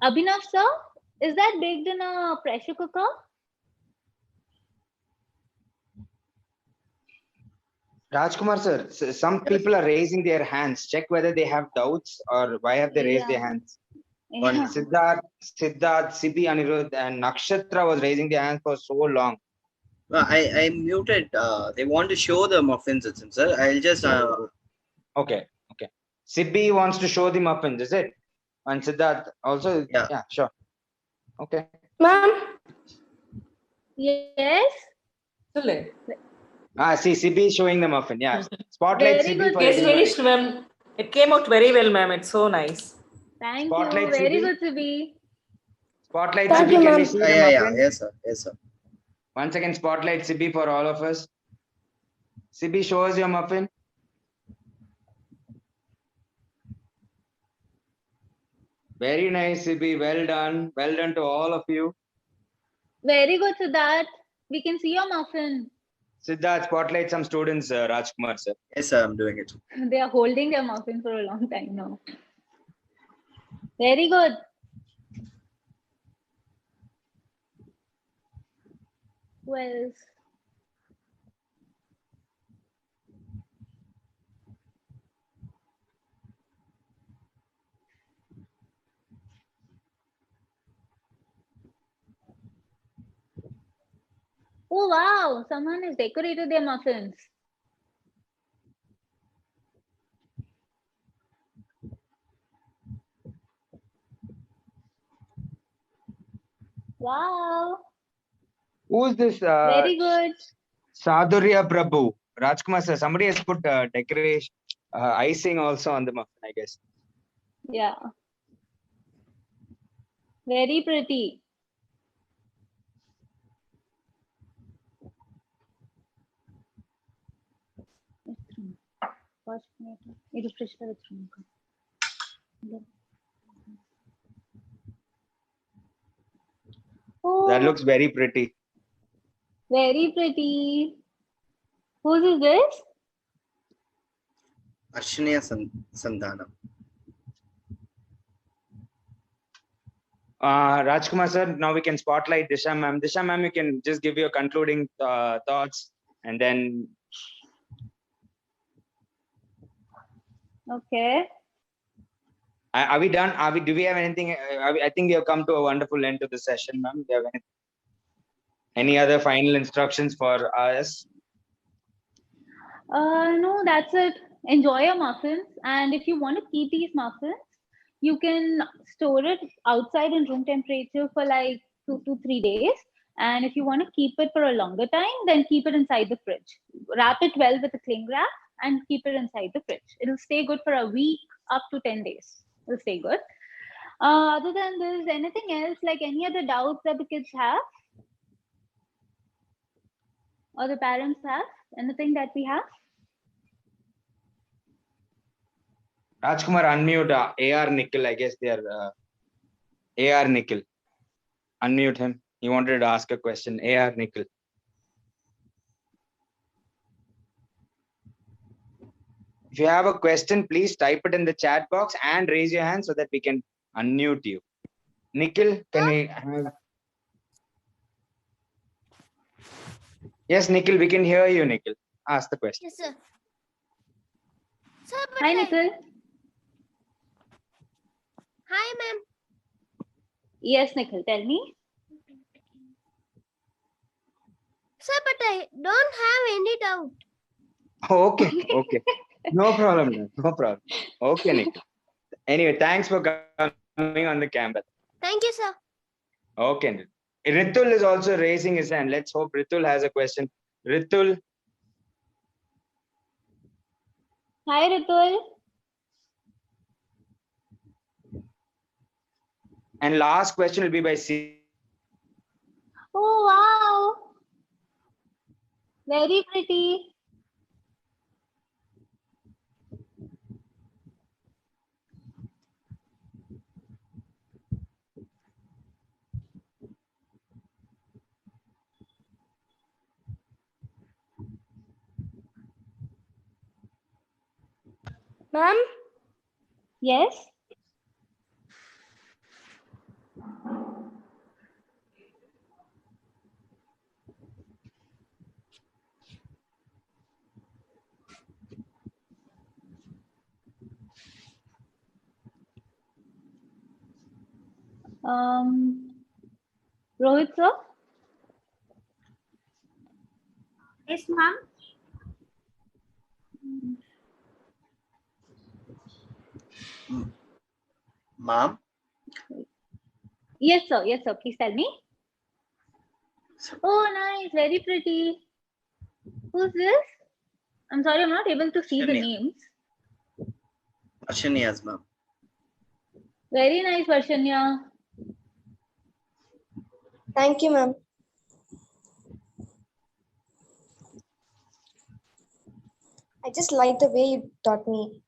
Abhinav sir, is that baked in a pressure cooker? Rajkumar sir, some people are raising their hands. Check whether they have doubts or why have they raised their hands. On Siddharth, Sibi, Anirudh, and Nakshatra was raising their hands for so long. I muted. They want to show the muffins, sir. I'll just. Okay. Sibi wants to show the muffins, is it? And Siddharth also. Yeah, sure. Okay. Ma'am. Yes. See, Sibi is showing the muffin. Yeah. Spotlight Sibi for Yes, everybody. finished, ma'am. It came out very well, ma'am. It's so nice. Thank Spotlight, you. Very Sibi. good, Sibi. Spotlight Thank Sibi, you, can ma'am. we see the Yeah. muffin? Yes, sir. Once again, spotlight Sibi for all of us. Sibi, show us your muffin. Very nice, Sibi. Well done. Well done to all of you. Very good, Siddharth. We can see your muffin. Siddharth, spotlight some students, Rajkumar sir. Yes, sir. I'm doing it. They are holding their muffin for a long time now. Very good. Who else? Oh wow, someone has decorated their muffins. Wow. Who's this? Very good. Sadhurya Prabhu. Rajkumar sir, somebody has put decoration, icing also on the muffin, I guess. Yeah. Very pretty. That looks very pretty. Very pretty. Whose is this? Arshaniya Sandhana. Rajkumar sir, now we can spotlight Disha ma'am. Disha ma'am, you can just give your concluding thoughts and then. Okay. Are we done? Do we have anything? I think we have come to a wonderful end to the session, ma'am. Do you have any other final instructions for us? No, that's it. Enjoy your muffins. And if you want to keep these muffins, you can store it outside in room temperature for like 2 to 3 days. And if you want to keep it for a longer time, then keep it inside the fridge. Wrap it well with a cling wrap and keep it inside the fridge. It'll stay good for a week up to 10 days. It'll stay good. Other than this, anything else, like any other doubts that the kids have? Or the parents have? Anything that we have? Rajkumar, unmute AR Nikhil. I guess they are AR Nikhil. Unmute him. He wanted to ask a question. AR Nikhil. If you have a question, please type it in the chat box and raise your hand so that we can unmute you. Nikhil, can we have... Yes, Nikhil, we can hear you, Nikhil. Ask the question. Yes, sir. Sir, but Hi, Nikhil. Hi, ma'am. Yes, Nikhil, tell me. Sir, but I don't have any doubt. Okay, okay. No problem, man. No problem. Okay, Nikhil. Anyway, thanks for coming on the camera. Thank you, sir. Okay. Ritul is also raising his hand. Let's hope Ritul has a question. Ritul. Hi, Ritul. And last question will be by C. Oh, wow. Very pretty. Ma'am? Yes? Rohit sir? Yes, ma'am. Ma'am? Yes, sir. Yes, sir. Please tell me. Oh, nice. Very pretty. Who's this? I'm sorry, I'm not able to see the Ashanya. names. Ashanyas, ma'am. Very nice, Varshanya. Thank you, ma'am. I just like the way you taught me.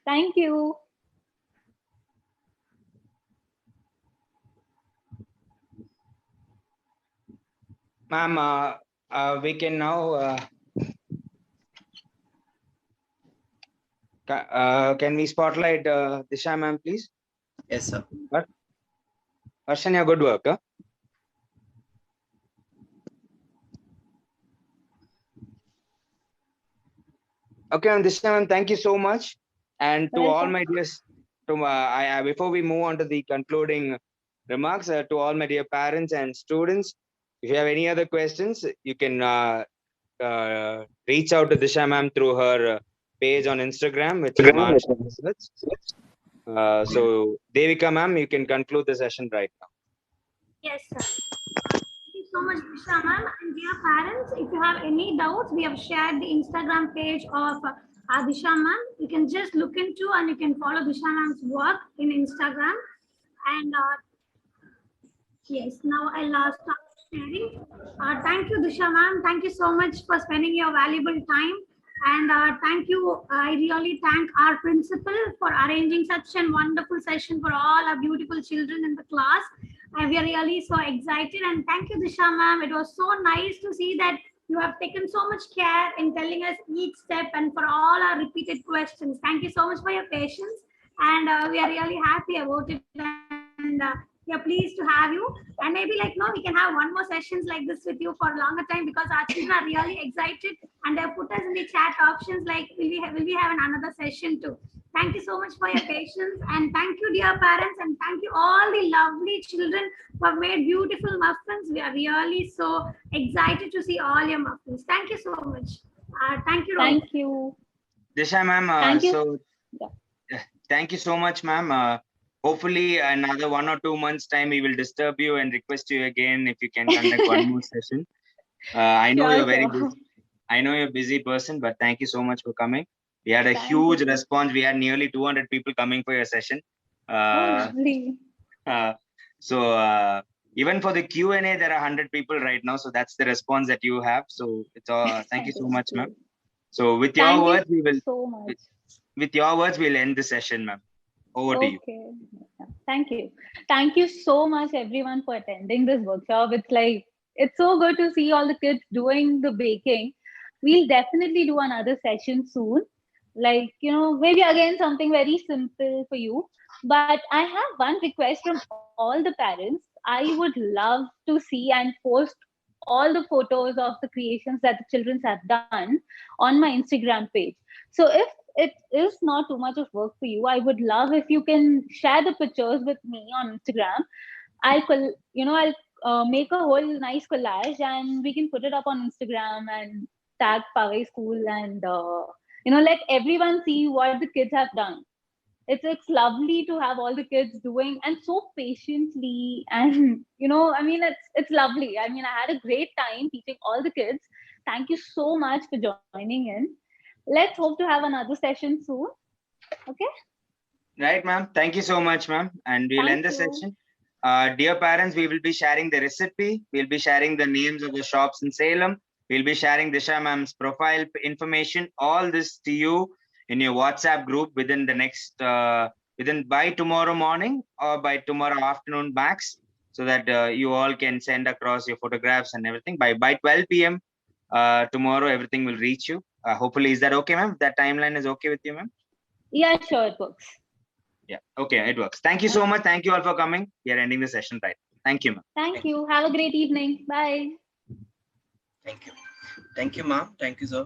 Thank you. Ma'am, we can now... can we spotlight Disha, ma'am, please? Yes, sir. Arshanya, good work. Huh? Okay, and Disha, ma'am, thank you so much. And to all my dears, before we move on to the concluding remarks, to all my dear parents and students, if you have any other questions, you can reach out to Disha, ma'am, through her page on Instagram, which is so Devika, ma'am, you can conclude the session right now. Yes, sir. Thank you so much, Disha ma'am. And dear parents, if you have any doubts, we have shared the Instagram page of Disha ma'am. You can just look into and you can follow Disha ma'am's work in Instagram. And yes, now I'll start sharing. Thank you, Disha ma'am. Thank you so much for spending your valuable time. And thank you. I really thank our principal for arranging such a wonderful session for all our beautiful children in the class. And we are really so excited. And thank you, Disha ma'am. It was so nice to see that you have taken so much care in telling us each step and for all our repeated questions. Thank you so much for your patience. And we are really happy about it. And we are pleased to have you. And maybe we can have one more sessions like this with you for a longer time because our children are really excited and they have put us in the chat options like will we have another session too. Thank you so much for your patience and thank you dear parents and thank you all the lovely children who have made beautiful muffins. We are really so excited to see all your muffins. Thank you so much. Thank you. Thank you. Disha, ma'am, Thank you. so thank you so much, ma'am. Hopefully another 1 or 2 months time we will disturb you and request you again if you can conduct one more session. I know you're very busy. I know you're a busy person, but thank you so much for coming. We had a huge response. We had nearly 200 people coming for your session. So even for the Q&A, there are 100 people right now. So that's the response that you have. So it's all. Thank you so much, ma'am. So with your words, we will. So much. With your words, we'll end the session, ma'am. Over to you. Okay. Thank you. Thank you so much, everyone, for attending this workshop. It's so good to see all the kids doing the baking. We'll definitely do another session soon. Maybe again something very simple for you. But I have one request from all the parents. I would love to see and post all the photos of the creations that the children have done on my Instagram page. So if it is not too much of work for you, I would love if you can share the pictures with me on Instagram. I'll make a whole nice collage and we can put it up on Instagram and tag Poway School and let everyone see what the kids have done. It's lovely to have all the kids doing and so patiently, and it's lovely. I had a great time teaching all the kids. Thank you so much for joining in. Let's hope to have another session soon. Okay. Right, ma'am. Thank you so much, ma'am. And we'll end the session. Dear parents, we will be sharing the recipe. We'll be sharing the names of the shops in Salem. We'll be sharing Disha ma'am's profile information, all this to you in your WhatsApp group within the next, by tomorrow morning or by tomorrow afternoon max, so that you all can send across your photographs and everything. By 12 p.m. Tomorrow, everything will reach you. Hopefully, is that okay, ma'am? That timeline is okay with you, ma'am? Yeah, sure, it works. Yeah, okay, it works. Thank you so much. Thank you all for coming. We are ending the session right. Thank you, ma'am. Thank you. Have a great evening. Bye. Thank you. Thank you, ma'am. Thank you, sir.